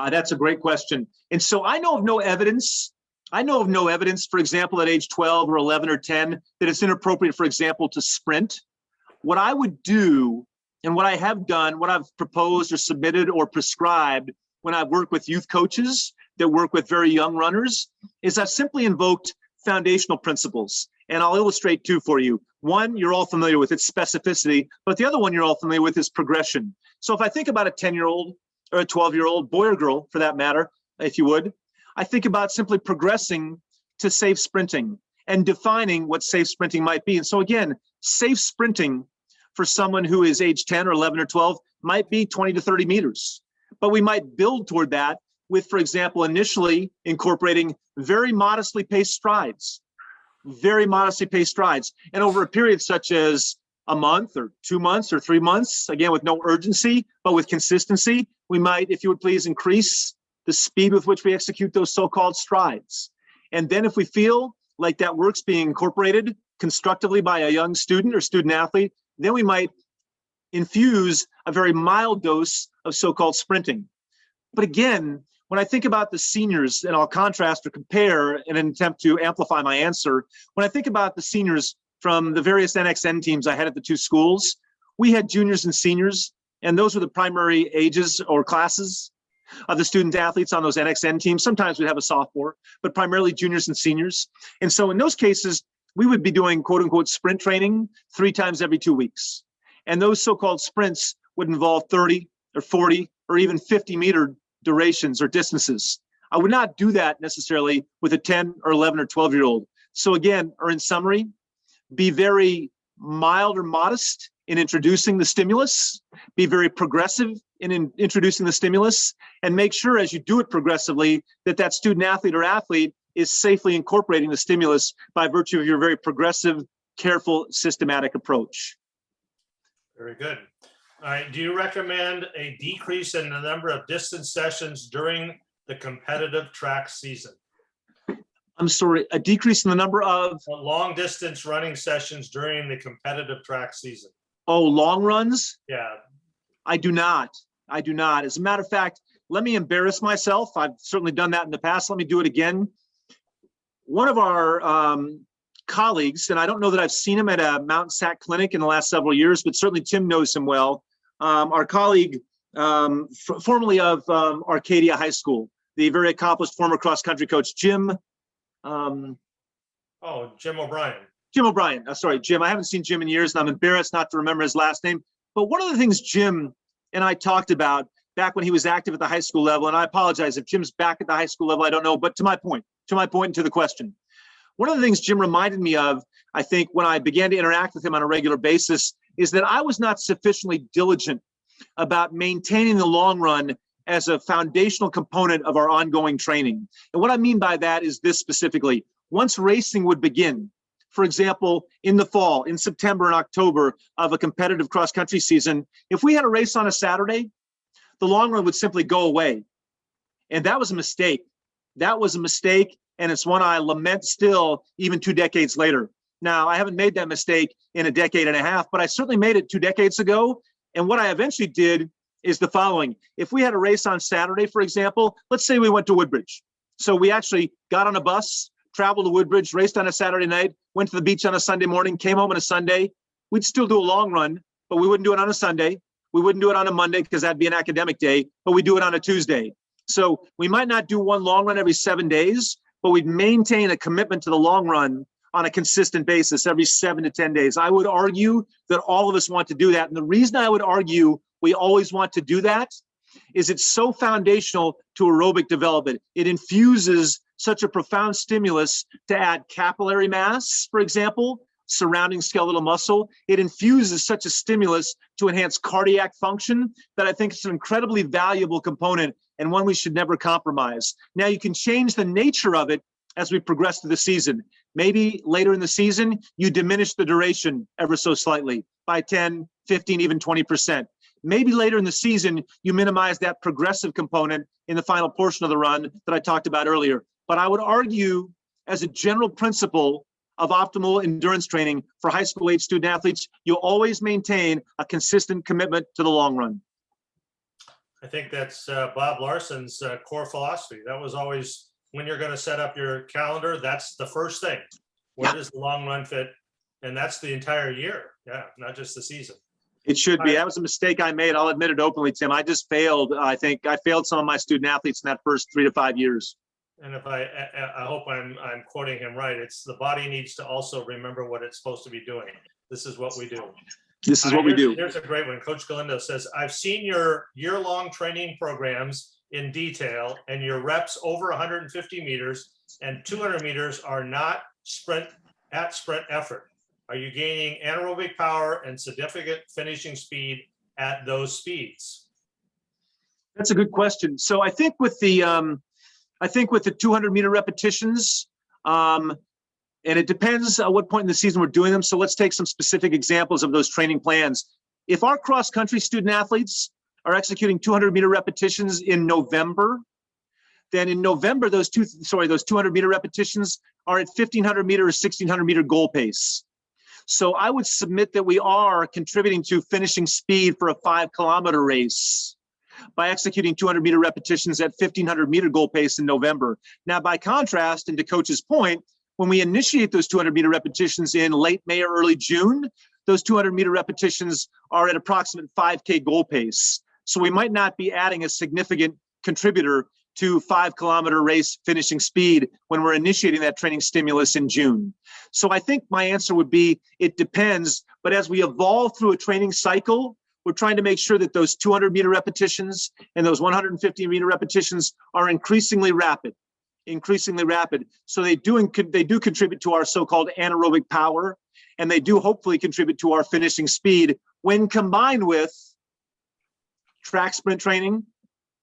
That's a great question. And so I know of no evidence. For example, at age 12 or 11 or 10, that it's inappropriate, for example, to sprint. What I would do, and what I have done, what I've proposed or submitted or prescribed when I've worked with youth coaches that work with very young runners, is I've simply invoked foundational principles. And I'll illustrate 2 for you. One, you're all familiar with, it's specificity, but the other one you're all familiar with is progression. So if I think about a 10-year-old or a 12-year-old, boy or girl for that matter, if you would, I think about simply progressing to safe sprinting and defining what safe sprinting might be. And so again, safe sprinting for someone who is age 10 or 11 or 12 might be 20 to 30 meters. But we might build toward that with, for example, initially incorporating very modestly paced strides. And over a period such as a month or 2 months or 3 months, again, with no urgency, but with consistency, we might, if you would please, increase the speed with which we execute those so-called strides. And then if we feel like that work's being incorporated constructively by a young student or student athlete, then we might infuse a very mild dose of so-called sprinting. But again, when I think about the seniors, and I'll contrast or compare in an attempt to amplify my answer, when I think about the seniors from the various NXN teams I had at the two schools, we had juniors and seniors, and those were the primary ages or classes of the student athletes on those NXN teams. Sometimes we'd have a sophomore, but primarily juniors and seniors. And so in those cases, we would be doing quote unquote sprint training 3 times every 2 weeks. And those so-called sprints would involve 30 or 40 or even 50-meter durations or distances. I would not do that necessarily with a 10 or 11 or 12-year-old. So again, or in summary, be very mild or modest in introducing the stimulus, be very progressive in introducing the stimulus, and make sure as you do it progressively that that student athlete or athlete is safely incorporating the stimulus by virtue of your very progressive, careful, systematic approach. Very good. All right, do you recommend a decrease in the number of distance sessions during the competitive track season? I'm sorry, a decrease in the number of, Long distance running sessions during the competitive track season? long runs? Yeah, I do not. I do not. As a matter of fact, let me embarrass myself. I've certainly done that in the past. Let me do it again. One of our colleagues, and I don't know that I've seen him at a Mountain Sac clinic in the last several years, but certainly Tim knows him well. Our colleague, formerly of Arcadia High School, the very accomplished former cross-country coach, Jim. Jim O'Brien. Jim O'Brien. Sorry, Jim. I haven't seen Jim in years, and I'm embarrassed not to remember his last name. But one of the things Jim and I talked about back when he was active at the high school level, and I apologize if Jim's back at the high school level, I don't know, but to my point and to the question. One of the things Jim reminded me of, I think, when I began to interact with him on a regular basis, is that I was not sufficiently diligent about maintaining the long run as a foundational component of our ongoing training. And what I mean by that is this specifically. Once racing would begin, for example, in the fall, in September and October of a competitive cross-country season, if we had a race on a Saturday, the long run would simply go away. And that was a mistake. That was a mistake, and it's one I lament still, even 2 decades later. Now, I haven't made that mistake in a decade and a half, but I certainly made it 2 decades ago. And what I eventually did is the following. If we had a race on Saturday, for example, let's say we went to Woodbridge. So we actually got on a bus, traveled to Woodbridge, raced on a Saturday night, went to the beach on a Sunday morning, came home on a Sunday. We'd still do a long run, but we wouldn't do it on a Sunday. We wouldn't do it on a Monday because that'd be an academic day, but we do it on a Tuesday. So we might not do one long run every 7 days, but we'd maintain a commitment to the long run on a consistent basis every 7 to 10 days. I would argue that all of us want to do that. And the reason I would argue we always want to do that is it's so foundational to aerobic development. It infuses such a profound stimulus to add capillary mass, for example, surrounding skeletal muscle. It infuses such a stimulus to enhance cardiac function that I think it's an incredibly valuable component and one we should never compromise. Now, you can change the nature of it as we progress through the season. Maybe later in the season, you diminish the duration ever so slightly by 10, 15, even 20%. Maybe later in the season, you minimize that progressive component in the final portion of the run that I talked about earlier. But I would argue, as a general principle of optimal endurance training for high school age student athletes, you'll always maintain a consistent commitment to the long run. I think that's Bob Larson's core philosophy. That was always, when you're going to set up your calendar, that's the first thing. Where does the long run fit? And that's the entire year. Yeah, not just the season. It should be. That was a mistake I made. I'll admit it openly, Tim. I just failed. I think I failed some of my student athletes in that first 3 to 5 years. And if I hope I'm quoting him right, it's the body needs to also remember what it's supposed to be doing. This is what we do. This is what we do. Here's a great one. Coach Galindo says, I've seen your year-long training programs in detail, and your reps over 150 meters and 200 meters are not sprint effort. Are you gaining anaerobic power and significant finishing speed at those speeds? That's a good question. So I think with the 200-meter repetitions, and it depends at what point in the season we're doing them. So let's take some specific examples of those training plans. If our cross-country student athletes are executing 200-meter repetitions in November, then in November, those 200-meter repetitions are at 1,500-meter or 1,600-meter goal pace. So I would submit that we are contributing to finishing speed for a 5-kilometer race by executing 200-meter repetitions at 1,500-meter goal pace in November. Now, by contrast, and to Coach's point, when we initiate those 200-meter repetitions in late May or early June, those 200-meter repetitions are at approximate 5K goal pace. So we might not be adding a significant contributor to 5-kilometer race finishing speed when we're initiating that training stimulus in June. So I think my answer would be, it depends. But as we evolve through a training cycle, we're trying to make sure that those 200-meter repetitions and those 150-meter repetitions are increasingly rapid. So they do contribute to our so-called anaerobic power, and they do hopefully contribute to our finishing speed when combined with track sprint training,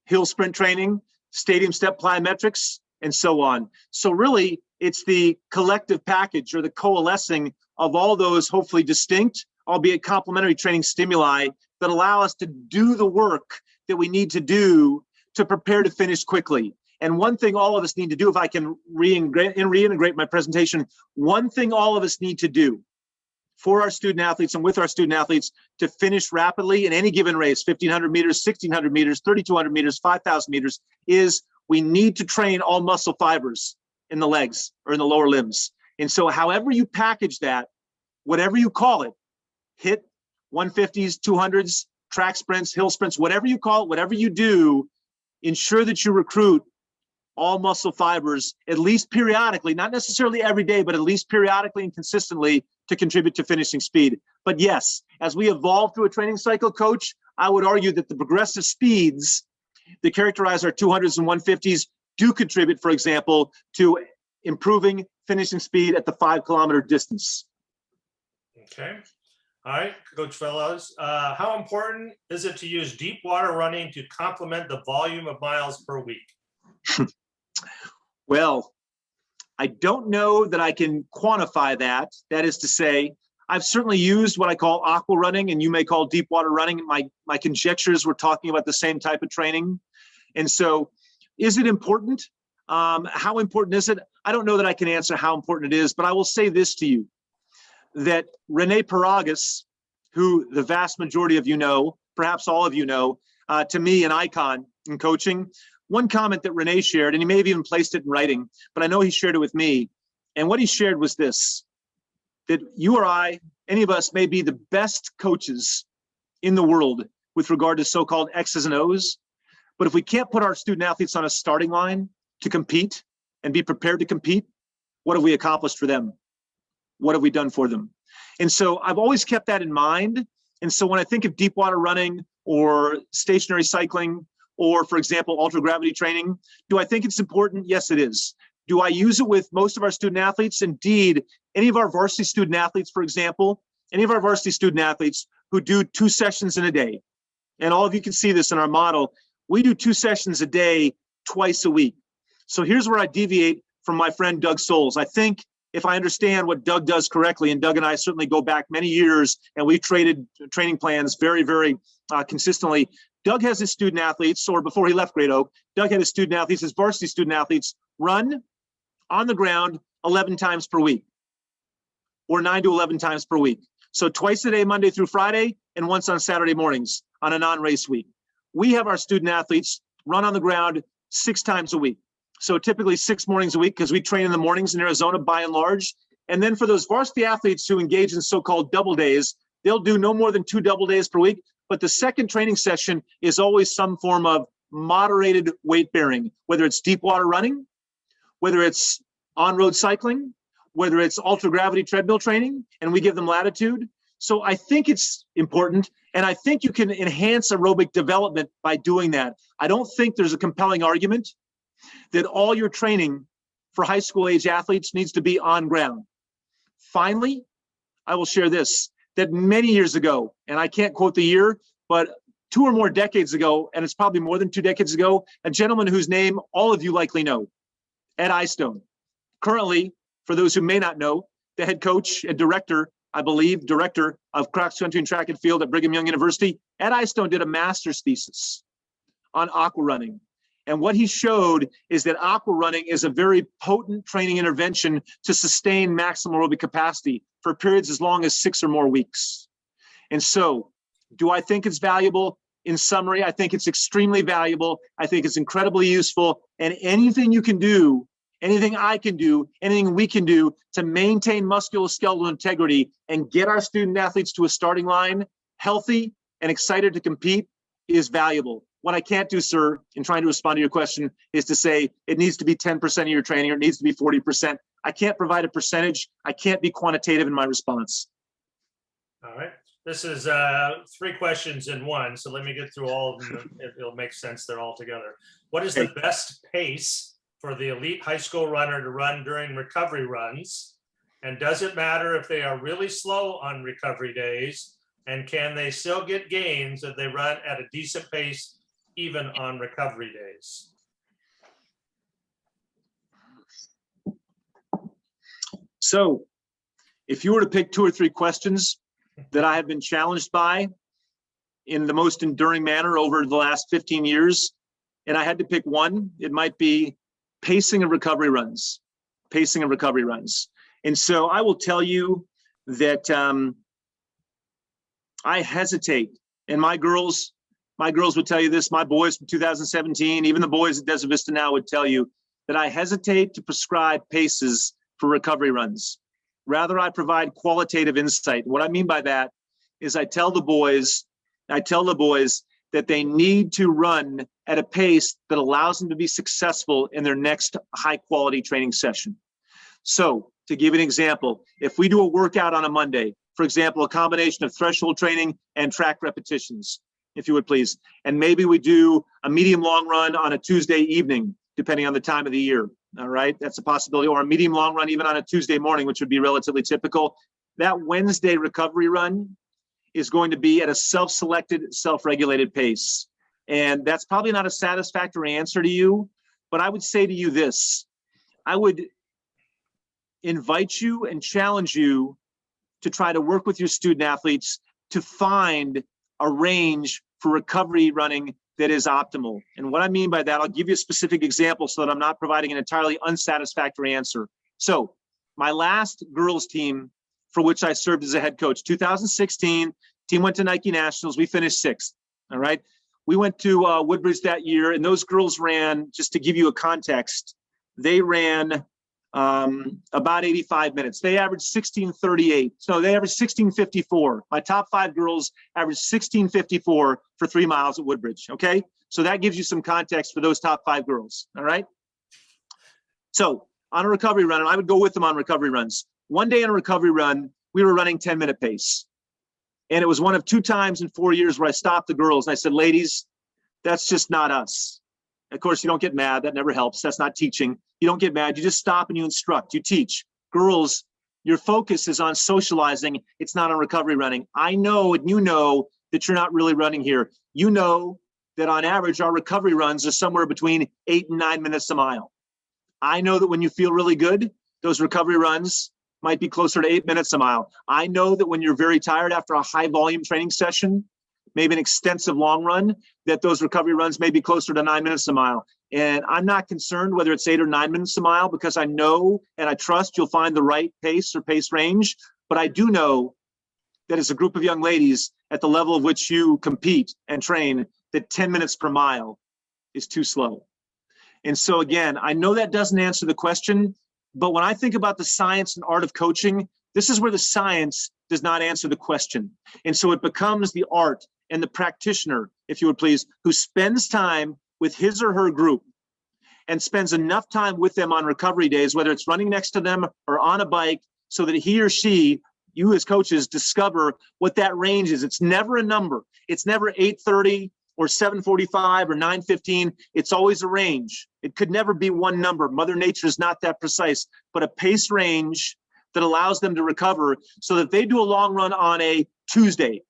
hill sprint training, stadium step plyometrics, and so on. So really, it's the collective package or the coalescing of all those hopefully distinct, albeit complementary training stimuli that allow us to do the work that we need to do to prepare to finish quickly. And one thing all of us need to do, if I can reintegrate my presentation, one thing all of us need to do for our student athletes and with our student athletes to finish rapidly in any given race, 1,500 meters, 1,600 meters, 3,200 meters, 5,000 meters, is we need to train all muscle fibers in the legs or in the lower limbs. And so however you package that, whatever you call it, HIIT, 150s, 200s, track sprints, hill sprints, whatever you call it, whatever you do, ensure that you recruit all muscle fibers, at least periodically, not necessarily every day, but at least periodically and consistently to contribute to finishing speed. But yes, as we evolve through a training cycle, Coach, I would argue that the progressive speeds that characterize our 200s and 150s do contribute, for example, to improving finishing speed at the 5-kilometer distance. Okay. All right, Coach Fellows, how important is it to use deep water running to complement the volume of miles per week? Well, I don't know that I can quantify that. That is to say, I've certainly used what I call aqua running, and you may call deep water running. My conjectures were talking about the same type of training. And so, is it important? How important is it? I don't know that I can answer how important it is, but I will say this to you, that Rene Paragas, who the vast majority of you know, perhaps all of you know, to me, an icon in coaching, one comment that Rene shared, and he may have even placed it in writing, but I know he shared it with me. And what he shared was this, that you or I, any of us, may be the best coaches in the world with regard to so-called X's and O's. But if we can't put our student athletes on a starting line to compete and be prepared to compete, what have we accomplished for them? What have we done for them? And so I've always kept that in mind. And so when I think of deep water running or stationary cycling, or for example, ultra-gravity training, do I think it's important? Yes, it is. Do I use it with most of our student athletes? Indeed, any of our varsity student athletes, for example, any of our varsity student athletes who do 2 sessions in a day, and all of you can see this in our model, we do 2 sessions a day, twice a week. So here's where I deviate from my friend Doug Souls. I think if I understand what Doug does correctly, and Doug and I certainly go back many years, and we've traded training plans very, very consistently. Doug has his student athletes, or before he left Great Oak, Doug had his student athletes, his varsity student athletes, run on the ground 11 times per week, or 9 to 11 times per week. So twice a day, Monday through Friday, and once on Saturday mornings on a non-race week. We have our student athletes run on the ground 6 times a week. So typically 6 mornings a week, because we train in the mornings in Arizona by and large. And then for those varsity athletes who engage in so-called double days, they'll do no more than 2 double days per week. But the second training session is always some form of moderated weight bearing, whether it's deep water running, whether it's on-road cycling, whether it's ultra-gravity treadmill training, and we give them latitude. So I think it's important, and I think you can enhance aerobic development by doing that. I don't think there's a compelling argument that all your training for high school age athletes needs to be on ground. Finally, I will share this, that many years ago, and I can't quote the year, but 2 or more decades ago, and it's probably more than 2 decades ago, a gentleman whose name all of you likely know, Ed Eyestone. Currently, for those who may not know, the head coach and director, I believe, director of cross country and track and field at Brigham Young University, Ed Eyestone did a master's thesis on aqua running. And what he showed is that aqua running is a very potent training intervention to sustain maximal aerobic capacity for periods as long as 6 or more weeks. And so, do I think it's valuable? In summary, I think it's extremely valuable. I think it's incredibly useful. And anything you can do, anything I can do, anything we can do to maintain musculoskeletal integrity and get our student athletes to a starting line healthy and excited to compete is valuable. What I can't do, sir, in trying to respond to your question, is to say it needs to be 10% of your training or it needs to be 40%. I can't provide a percentage. I can't be quantitative in my response. All right. This is 3 questions in one, so let me get through all of them. It'll make sense they're all together. What is the best pace for the elite high school runner to run during recovery runs? And does it matter if they are really slow on recovery days? And can they still get gains if they run at a decent pace even on recovery days? So if you were to pick 2 or 3 questions that I have been challenged by in the most enduring manner over the last 15 years, and I had to pick one, it might be pacing of recovery runs, pacing of recovery runs. And so I will tell you that I hesitate, and my girls would tell you this, my boys from 2017, even the boys at Desert Vista now would tell you that I hesitate to prescribe paces for recovery runs. Rather, I provide qualitative insight. What I mean by that is I tell the boys that they need to run at a pace that allows them to be successful in their next high quality training session. So to give an example, if we do a workout on a Monday, for example, a combination of threshold training and track repetitions, if you would please, and maybe we do a medium long run on a Tuesday evening, depending on the time of the year. All right, that's a possibility, or a medium long run even on a Tuesday morning, which would be relatively typical. That Wednesday recovery run is going to be at a self-selected, self-regulated pace. And that's probably not a satisfactory answer to you, but I would say to you this, I would invite you and challenge you to try to work with your student athletes to find a range for recovery running that is optimal. And what I mean by that, I'll give you a specific example so that I'm not providing an entirely unsatisfactory answer. So my last girls team for which I served as a head coach, 2016, team went to Nike Nationals. We finished 6th, all right? We went to Woodbridge that year, and those girls ran, just to give you a context, they ran about 85 minutes. They averaged 16:38. So they averaged 16:54. My top 5 girls averaged 16:54 for 3 miles at Woodbridge. Okay. So that gives you some context for those top 5 girls. All right. So on a recovery run, and I would go with them on recovery runs. One day on a recovery run, we were running 10-minute pace. And it was one of 2 times in 4 years where I stopped the girls and I said, ladies, that's just not us. Of course, you don't get mad. That never helps. That's not teaching. You don't get mad. You just stop and you instruct. You teach. Girls, your focus is on socializing. It's not on recovery running. I know, and you know, that you're not really running here. You know that on average, our recovery runs are somewhere between 8 and 9 minutes a mile. I know that when you feel really good, those recovery runs might be closer to 8 minutes a mile. I know that when you're very tired after a high volume training session, maybe an extensive long run, that those recovery runs may be closer to 9 minutes a mile. And I'm not concerned whether it's 8 or 9 minutes a mile, because I know and I trust you'll find the right pace or pace range. But I do know that as a group of young ladies at the level of which you compete and train, that 10 minutes per mile is too slow. And so again, I know that doesn't answer the question, but when I think about the science and art of coaching, this is where the science does not answer the question. And so it becomes the art and the practitioner, if you would please, who spends time with his or her group and spends enough time with them on recovery days, whether it's running next to them or on a bike, so that he or she, you as coaches, discover what that range is. It's never a number. It's never 8:30 or 7:45 or 9:15. It's always a range. It could never be one number. Mother Nature is not that precise, but a pace range that allows them to recover, so that they do a long run on a Tuesday,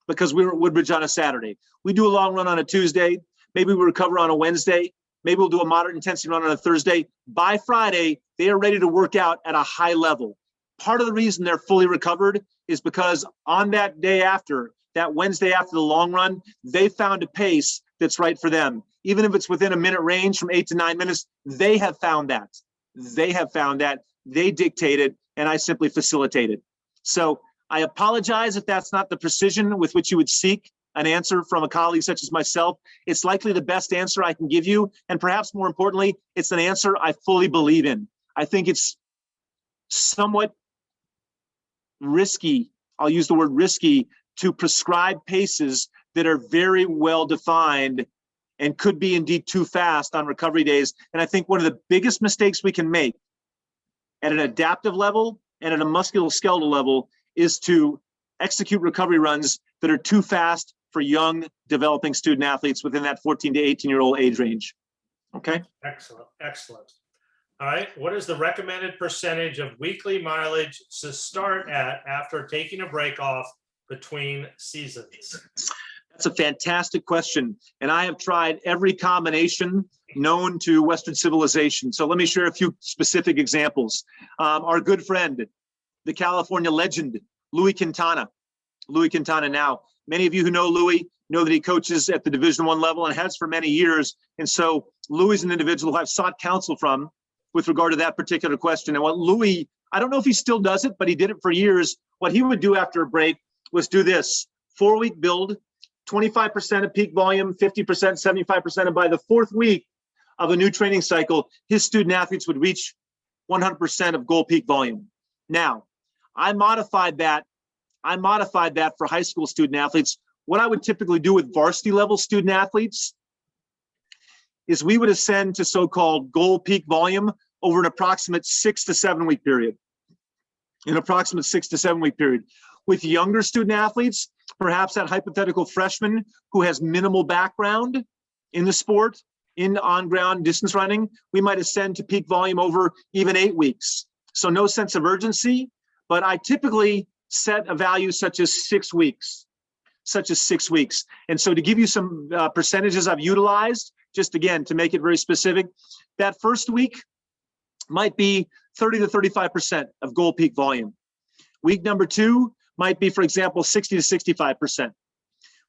because we were at Woodbridge on a Saturday. We do a long run on a Tuesday. Maybe we recover on a Wednesday. Maybe we'll do a moderate intensity run on a Thursday. By Friday, they are ready to work out at a high level. Part of the reason they're fully recovered is because on that day after, that Wednesday after the long run, they found a pace that's right for them. Even if it's within a minute range from 8 to 9 minutes, they have found that. They have found that. They dictate it, and I simply facilitate it. So I apologize if that's not the precision with which you would seek an answer from a colleague such as myself. It's likely the best answer I can give you. And perhaps more importantly, it's an answer I fully believe in. I think it's somewhat risky, I'll use the word risky, to prescribe paces that are very well defined and could be indeed too fast on recovery days. And I think one of the biggest mistakes we can make at an adaptive level and at a musculoskeletal level is to execute recovery runs that are too fast for young developing student athletes within that 14 to 18-year-old age range. Okay. Excellent, excellent. All right, what is the recommended percentage of weekly mileage to start at after taking a break off between seasons? That's a fantastic question. And I have tried every combination known to Western civilization. So let me share a few specific examples. Our good friend, the California legend, Louis Quintana. Louis Quintana now. Many of you who know Louis know that he coaches at the Division I level and has for many years. And so Louis is an individual who I've sought counsel from with regard to that particular question. And what Louis, I don't know if he still does it, but he did it for years. What he would do after a break was do this 4-week build, 25% of peak volume, 50%, 75%. And by the 4th week of a new training cycle, his student athletes would reach 100% of goal peak volume. Now, I modified that for high school student athletes. What I would typically do with varsity level student athletes is we would ascend to so-called goal peak volume over an approximate 6 to 7 week period. An approximate 6 to 7 week period. With younger student athletes, perhaps that hypothetical freshman who has minimal background in the sport, in on-ground distance running, we might ascend to peak volume over even 8 weeks. So no sense of urgency, but I typically set a value such as 6 weeks, And so to give you some percentages I've utilized, just again, to make it very specific, that first week might be 30 to 35% of goal peak volume. Week number 2 might be, for example, 60 to 65%.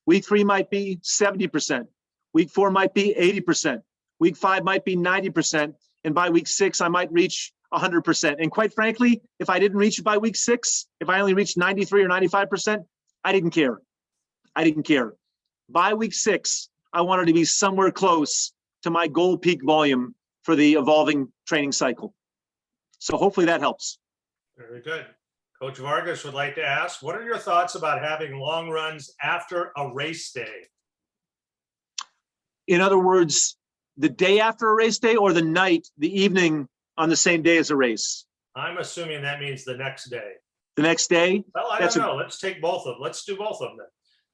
Week 3 might be 70%. Week 4 might be 80%. Week 5 might be 90%. And by week 6, I might reach 100%. And quite frankly, if I didn't reach it by week 6, if I only reached 93 or 95%, I didn't care. By week 6, I wanted to be somewhere close to my goal peak volume for the evolving training cycle. So hopefully that helps. Very good. Coach Vargas would like to ask, what are your thoughts about having long runs after a race day? In other words, the day after a race day or the night, the evening on the same day as a race? I'm assuming that means the next day. The next day? Well, I don't know. Let's take both of them. Let's do both of them then.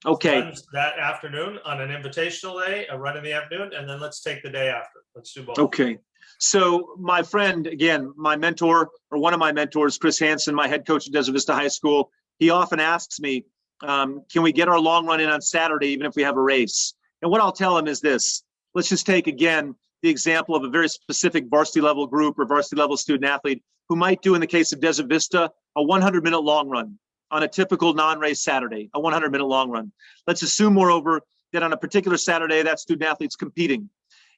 Okay. Runs that afternoon on an invitational day, a run in the afternoon, and then let's take the day after. Let's do both. Okay. So my friend, again, my mentor, or one of my mentors, Chris Hansen, my head coach at Desert Vista High School, he often asks me, can we get our long run in on Saturday, even if we have a race? And what I'll tell him is this. Let's just take, again, the example of a very specific varsity level group or varsity level student athlete who might do, in the case of Desert Vista, a 100-minute long run on a typical non-race Saturday, a 100-minute long run. Let's assume, moreover, that on a particular Saturday, that student athlete's competing.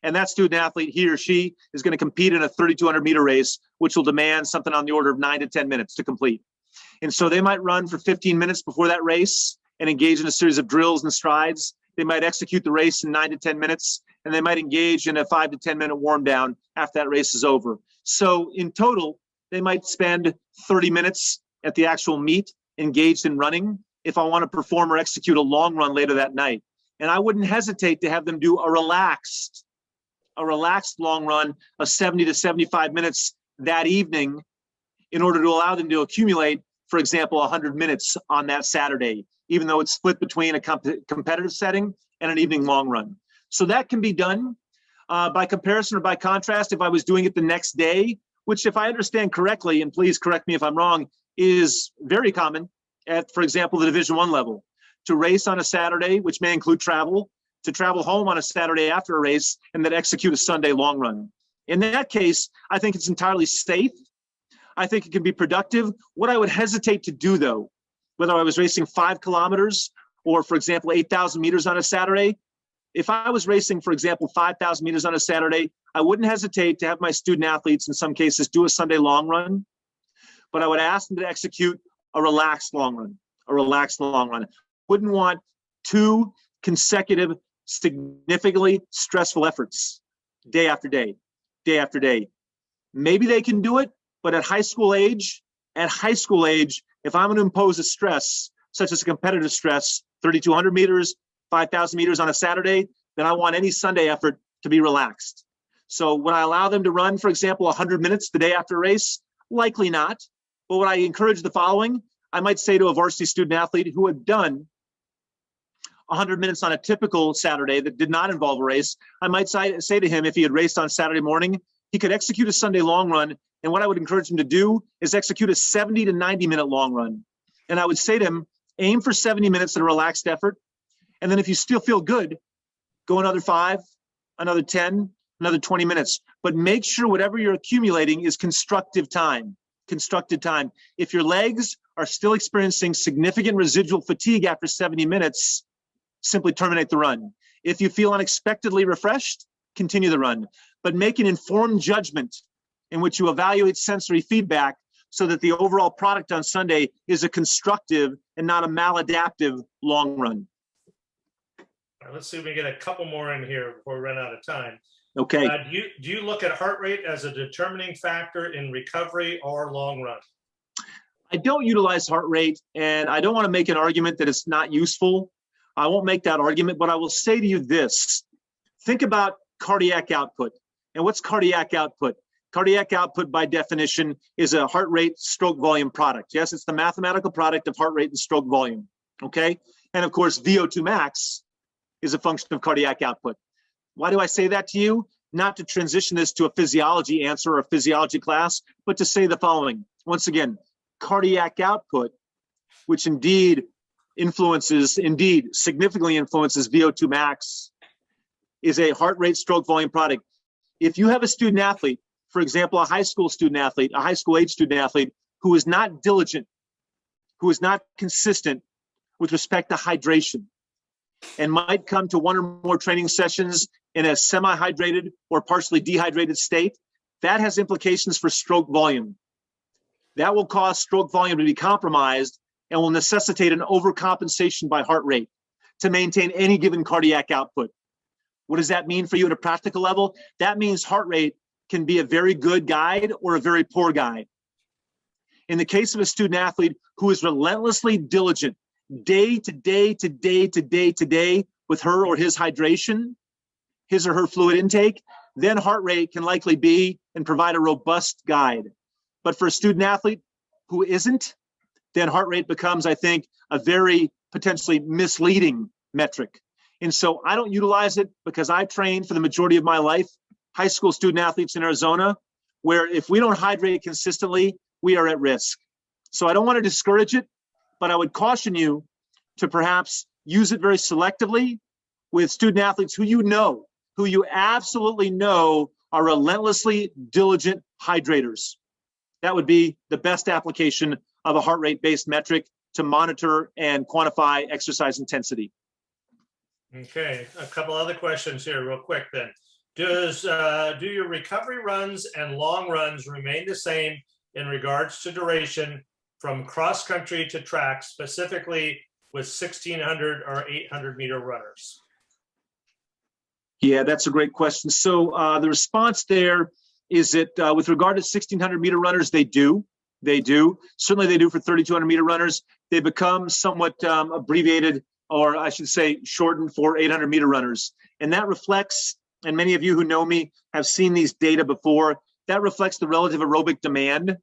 And that student athlete, he or she, is going to compete in a 3,200-meter race, which will demand something on the order of 9 to 10 minutes to complete. And so they might run for 15 minutes before that race and engage in a series of drills and strides. They might execute the race in 9 to 10 minutes, and they might engage in a 5 to 10-minute warm down after that race is over. So in total, they might spend 30 minutes at the actual meet engaged in running if I want to perform or execute a long run later that night. And I wouldn't hesitate to have them do a relaxed long run of 70 to 75 minutes that evening in order to allow them to accumulate, for example, 100 minutes on that Saturday, even though it's split between a competitive setting and an evening long run. So that can be done by comparison or by contrast. If I was doing it the next day, which, if I understand correctly, and please correct me if I'm wrong, is very common at, for example, the Division I level, to race on a Saturday, which may include travel, to travel home on a Saturday after a race, and then execute a Sunday long run. In that case, I think it's entirely safe. I think it can be productive. What I would hesitate to do, though, whether I was racing 5 kilometers or, for example, 8,000 meters on a Saturday, if I was racing, for example, 5,000 meters on a Saturday, I wouldn't hesitate to have my student athletes, in some cases, do a Sunday long run. But I would ask them to execute a relaxed long run, a relaxed long run. Wouldn't want 2 consecutive, significantly stressful efforts day after day, day after day. Maybe they can do it, but at high school age, if I'm going to impose a stress, such as a competitive stress, 3,200 meters, 5,000 meters on a Saturday, then I want any Sunday effort to be relaxed. So would I allow them to run, for example, 100 minutes the day after a race? Likely not. But would I encourage the following? I might say to a varsity student athlete who had done 100 minutes on a typical Saturday that did not involve a race, I might say to him, if he had raced on Saturday morning, he could execute a Sunday long run. And what I would encourage him to do is execute a 70 to 90-minute long run. And I would say to him, aim for 70 minutes at a relaxed effort. And then if you still feel good, go another 5, another 10, another 20 minutes. But make sure whatever you're accumulating is constructive time. Constructive time. If your legs are still experiencing significant residual fatigue after 70 minutes, simply terminate the run. If you feel unexpectedly refreshed, continue the run. But make an informed judgment in which you evaluate sensory feedback so that the overall product on Sunday is a constructive and not a maladaptive long run. All right, let's see if we can get a couple more in here before we run out of time. Okay. Do you look at heart rate as a determining factor in recovery or long run? I don't utilize heart rate, and I don't want to make an argument that it's not useful. I won't make that argument, but I will say to you this. Think about cardiac output. And what's cardiac output? Cardiac output, by definition, is a heart rate stroke volume product. Yes, it's the mathematical product of heart rate and stroke volume. Okay? And of course, VO2 max is a function of cardiac output. Why do I say that to you? Not to transition this to a physiology answer or a physiology class, but to say the following. Once again, cardiac output, which indeed significantly influences VO2 max, is a heart rate stroke volume product. If you have a student athlete, for example, a high school student athlete, a high school age student athlete who is not diligent, who is not consistent with respect to hydration, and might come to 1 or more training sessions in a semi-hydrated or partially dehydrated state, that has implications for stroke volume. That will cause stroke volume to be compromised and will necessitate an overcompensation by heart rate to maintain any given cardiac output. What does that mean for you at a practical level? That means heart rate can be a very good guide or a very poor guide. In the case of a student athlete who is relentlessly diligent, day to day to day to day to day with her or his hydration, his or her fluid intake, then heart rate can likely be and provide a robust guide. But for a student athlete who isn't, then heart rate becomes, I think, a very potentially misleading metric. And so I don't utilize it because I've trained for the majority of my life high school student athletes in Arizona, where if we don't hydrate consistently, we are at risk. So I don't want to discourage it, but I would caution you to perhaps use it very selectively with student athletes who you absolutely know are relentlessly diligent hydrators. That would be the best application of a heart rate-based metric to monitor and quantify exercise intensity. Okay, a couple other questions here real quick then. Do your recovery runs and long runs remain the same in regards to duration from cross country to track, specifically with 1,600 or 800 meter runners? Yeah, that's a great question. So the response there is that with regard to 1,600 meter runners, they do. Certainly they do for 3,200 meter runners. They become somewhat abbreviated, or I should say shortened, for 800 meter runners. And that reflects, and many of you who know me have seen these data before, that reflects the relative aerobic demand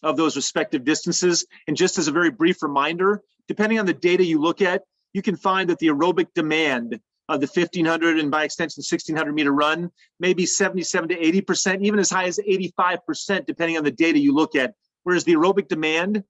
of those respective distances. And just as a very brief reminder, depending on the data you look at, you can find that the aerobic demand of the 1,500 and by extension 1,600 meter run may be 77 to 80%, even as high as 85%, depending on the data you look at. Whereas the aerobic demand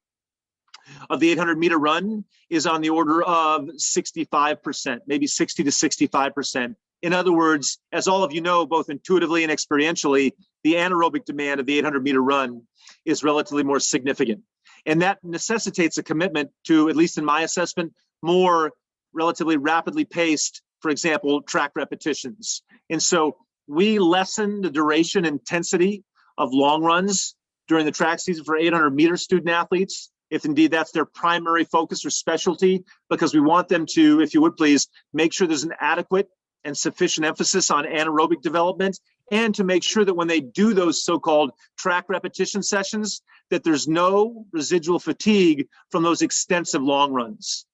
of the 800 meter run is on the order of 65%, maybe 60 to 65%. In other words, as all of you know, both intuitively and experientially, the anaerobic demand of the 800 meter run is relatively more significant. And that necessitates a commitment to, at least in my assessment, more relatively rapidly paced, for example, track repetitions. And so we lessen the duration intensity of long runs during the track season for 800 meter student athletes. if indeed that's their primary focus or specialty, because we want them to, if you would please, make sure there's an adequate and sufficient emphasis on anaerobic development, and to make sure that when they do those so-called track repetition sessions, that there's no residual fatigue from those extensive long runs.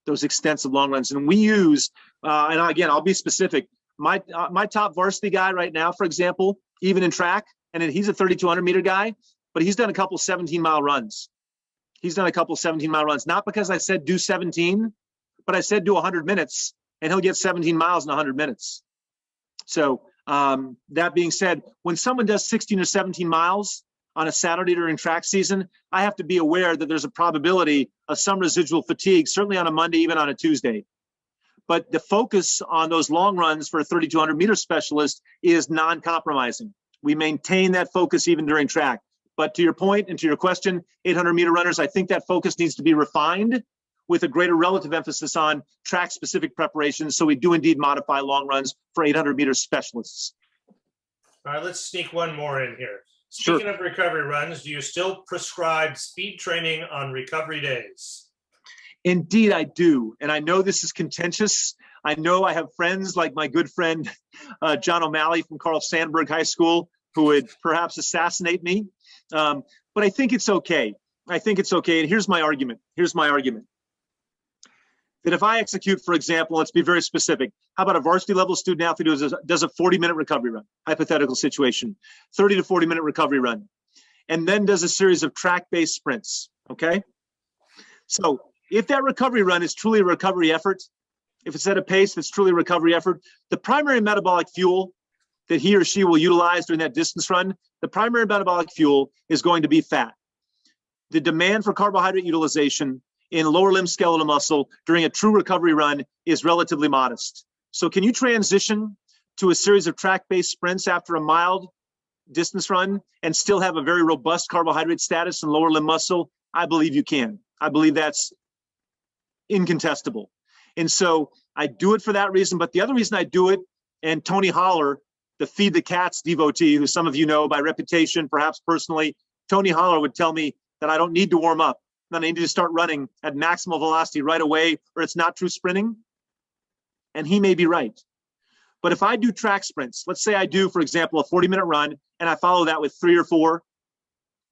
And we use, and again, I'll be specific, my top varsity guy right now, for example, even in track, and he's a 3,200 meter guy, but he's done a couple 17-mile runs. Not because I said do 17, but I said do 100 minutes, and he'll get 17 miles in 100 minutes. So that being said, when someone does 16 or 17 miles on a Saturday during track season, I have to be aware that there's a probability of some residual fatigue, certainly on a Monday, even on a Tuesday. But the focus on those long runs for a 3,200 meter specialist is non-compromising. We maintain that focus even during track. But to your point and to your question, 800 meter runners, I think that focus needs to be refined with a greater relative emphasis on track specific preparations. So we do indeed modify long runs for 800 meter specialists. All right, let's sneak one more in here. Sure. Speaking of recovery runs, do you still prescribe speed training on recovery days? Indeed, I do. And I know this is contentious. I know I have friends like my good friend, John O'Malley from Carl Sandburg High School, who would perhaps assassinate me. But I think it's okay. And here's my argument. That if I execute, for example, let's be very specific. How about a varsity level student athlete who does a 40-minute recovery run, hypothetical situation, 30 to 40-minute recovery run, and then does a series of track-based sprints, okay? So if that recovery run is truly a recovery effort, if it's at a pace that's truly a recovery effort, the primary metabolic fuel that he or she will utilize during that distance run, the primary metabolic fuel is going to be fat. The demand for carbohydrate utilization in lower limb skeletal muscle during a true recovery run is relatively modest. So can you transition to a series of track-based sprints after a mild distance run and still have a very robust carbohydrate status in lower limb muscle? I believe you can. I believe that's incontestable. And so I do it for that reason. But the other reason I do it, and Tony Holler, the Feed the Cats devotee, who some of you know by reputation, perhaps personally, Tony Holler would tell me that I don't need to warm up. Then I need to start running at maximal velocity right away, or it's not true sprinting. And he may be right. But if I do track sprints, let's say I do, for example, a 40-minute run, and I follow that with 3 or 4,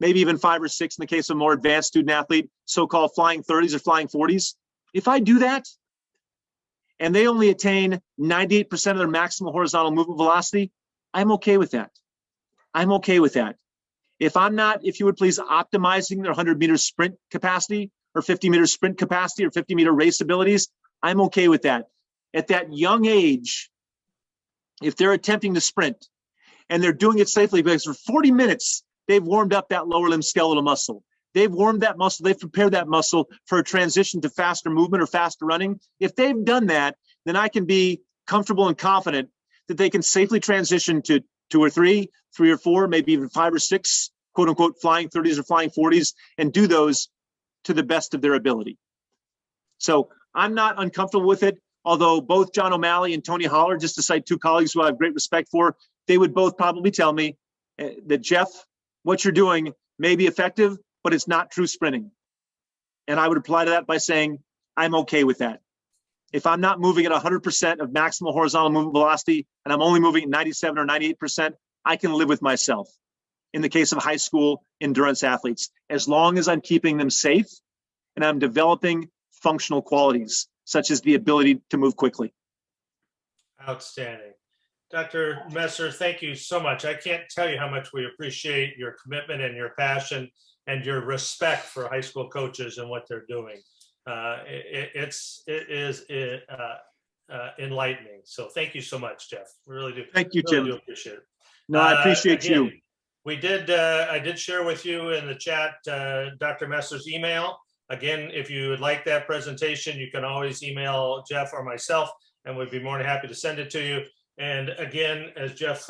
maybe even 5 or 6 in the case of a more advanced student athlete, so-called flying 30s or flying 40s. If I do that, and they only attain 98% of their maximal horizontal movement velocity, I'm okay with that. If I'm not, if you would please, optimizing their 100-meter sprint capacity or 50-meter sprint capacity or 50-meter race abilities, I'm okay with that. At that young age, if they're attempting to sprint and they're doing it safely, because for 40 minutes, they've warmed up that lower limb skeletal muscle. They've warmed that muscle, they've prepared that muscle for a transition to faster movement or faster running. If they've done that, then I can be comfortable and confident that they can safely transition to 2 or 3, 3 or 4, maybe even 5 or 6, quote unquote, flying 30s or flying 40s, and do those to the best of their ability. So I'm not uncomfortable with it, although both John O'Malley and Tony Holler, just to cite 2 colleagues who I have great respect for, they would both probably tell me that, Jeff, what you're doing may be effective, but it's not true sprinting. And I would reply to that by saying, I'm okay with that. If I'm not moving at 100% of maximal horizontal movement velocity, and I'm only moving at 97 or 98%, I can live with myself. In the case of high school endurance athletes, as long as I'm keeping them safe and I'm developing functional qualities, such as the ability to move quickly. Outstanding. Dr. Messer, thank you so much. I can't tell you how much we appreciate your commitment and your passion and your respect for high school coaches and what they're doing. It is enlightening. So thank you so much, Jeff. We really do. Thank you, Tim. Really do appreciate it. No, I appreciate again, you. We did. I did share with you in the chat Dr. Messer's email. Again, if you would like that presentation, you can always email Jeff or myself, and we'd be more than happy to send it to you. And again, as Jeff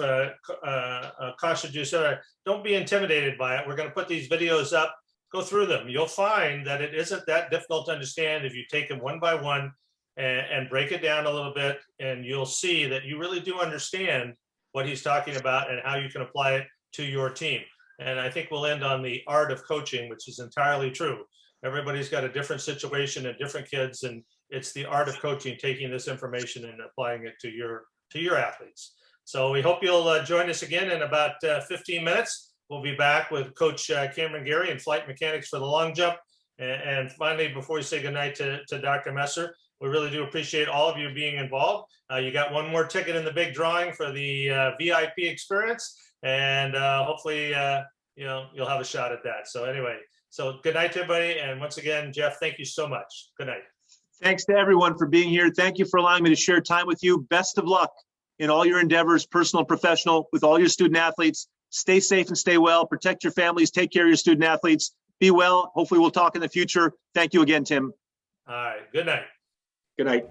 cautioned you, so don't be intimidated by it. We're going to put these videos up. Go through them. You'll find that it isn't that difficult to understand if you take them one by one and break it down a little bit, and you'll see that you really do understand what he's talking about and how you can apply it to your team. And I think we'll end on the art of coaching, which is entirely true. Everybody's got a different situation and different kids, and it's the art of coaching, taking this information and applying it to your athletes. So we hope you'll join us again in about 15 minutes. We'll be back with Coach Cameron Gary and flight mechanics for the long jump. And finally, before we say goodnight to Dr. Messer, we really do appreciate all of you being involved. You got one more ticket in the big drawing for the VIP experience, and hopefully, you'll have a shot at that. So anyway, so good night to everybody. And once again, Jeff, thank you so much. Good night. Thanks to everyone for being here. Thank you for allowing me to share time with you. Best of luck in all your endeavors, personal and professional, with all your student athletes. Stay safe and stay well. Protect your families. Take care of your student athletes. Be well. Hopefully we'll talk in the future. Thank you again, Tim. All right. Good night. Good night.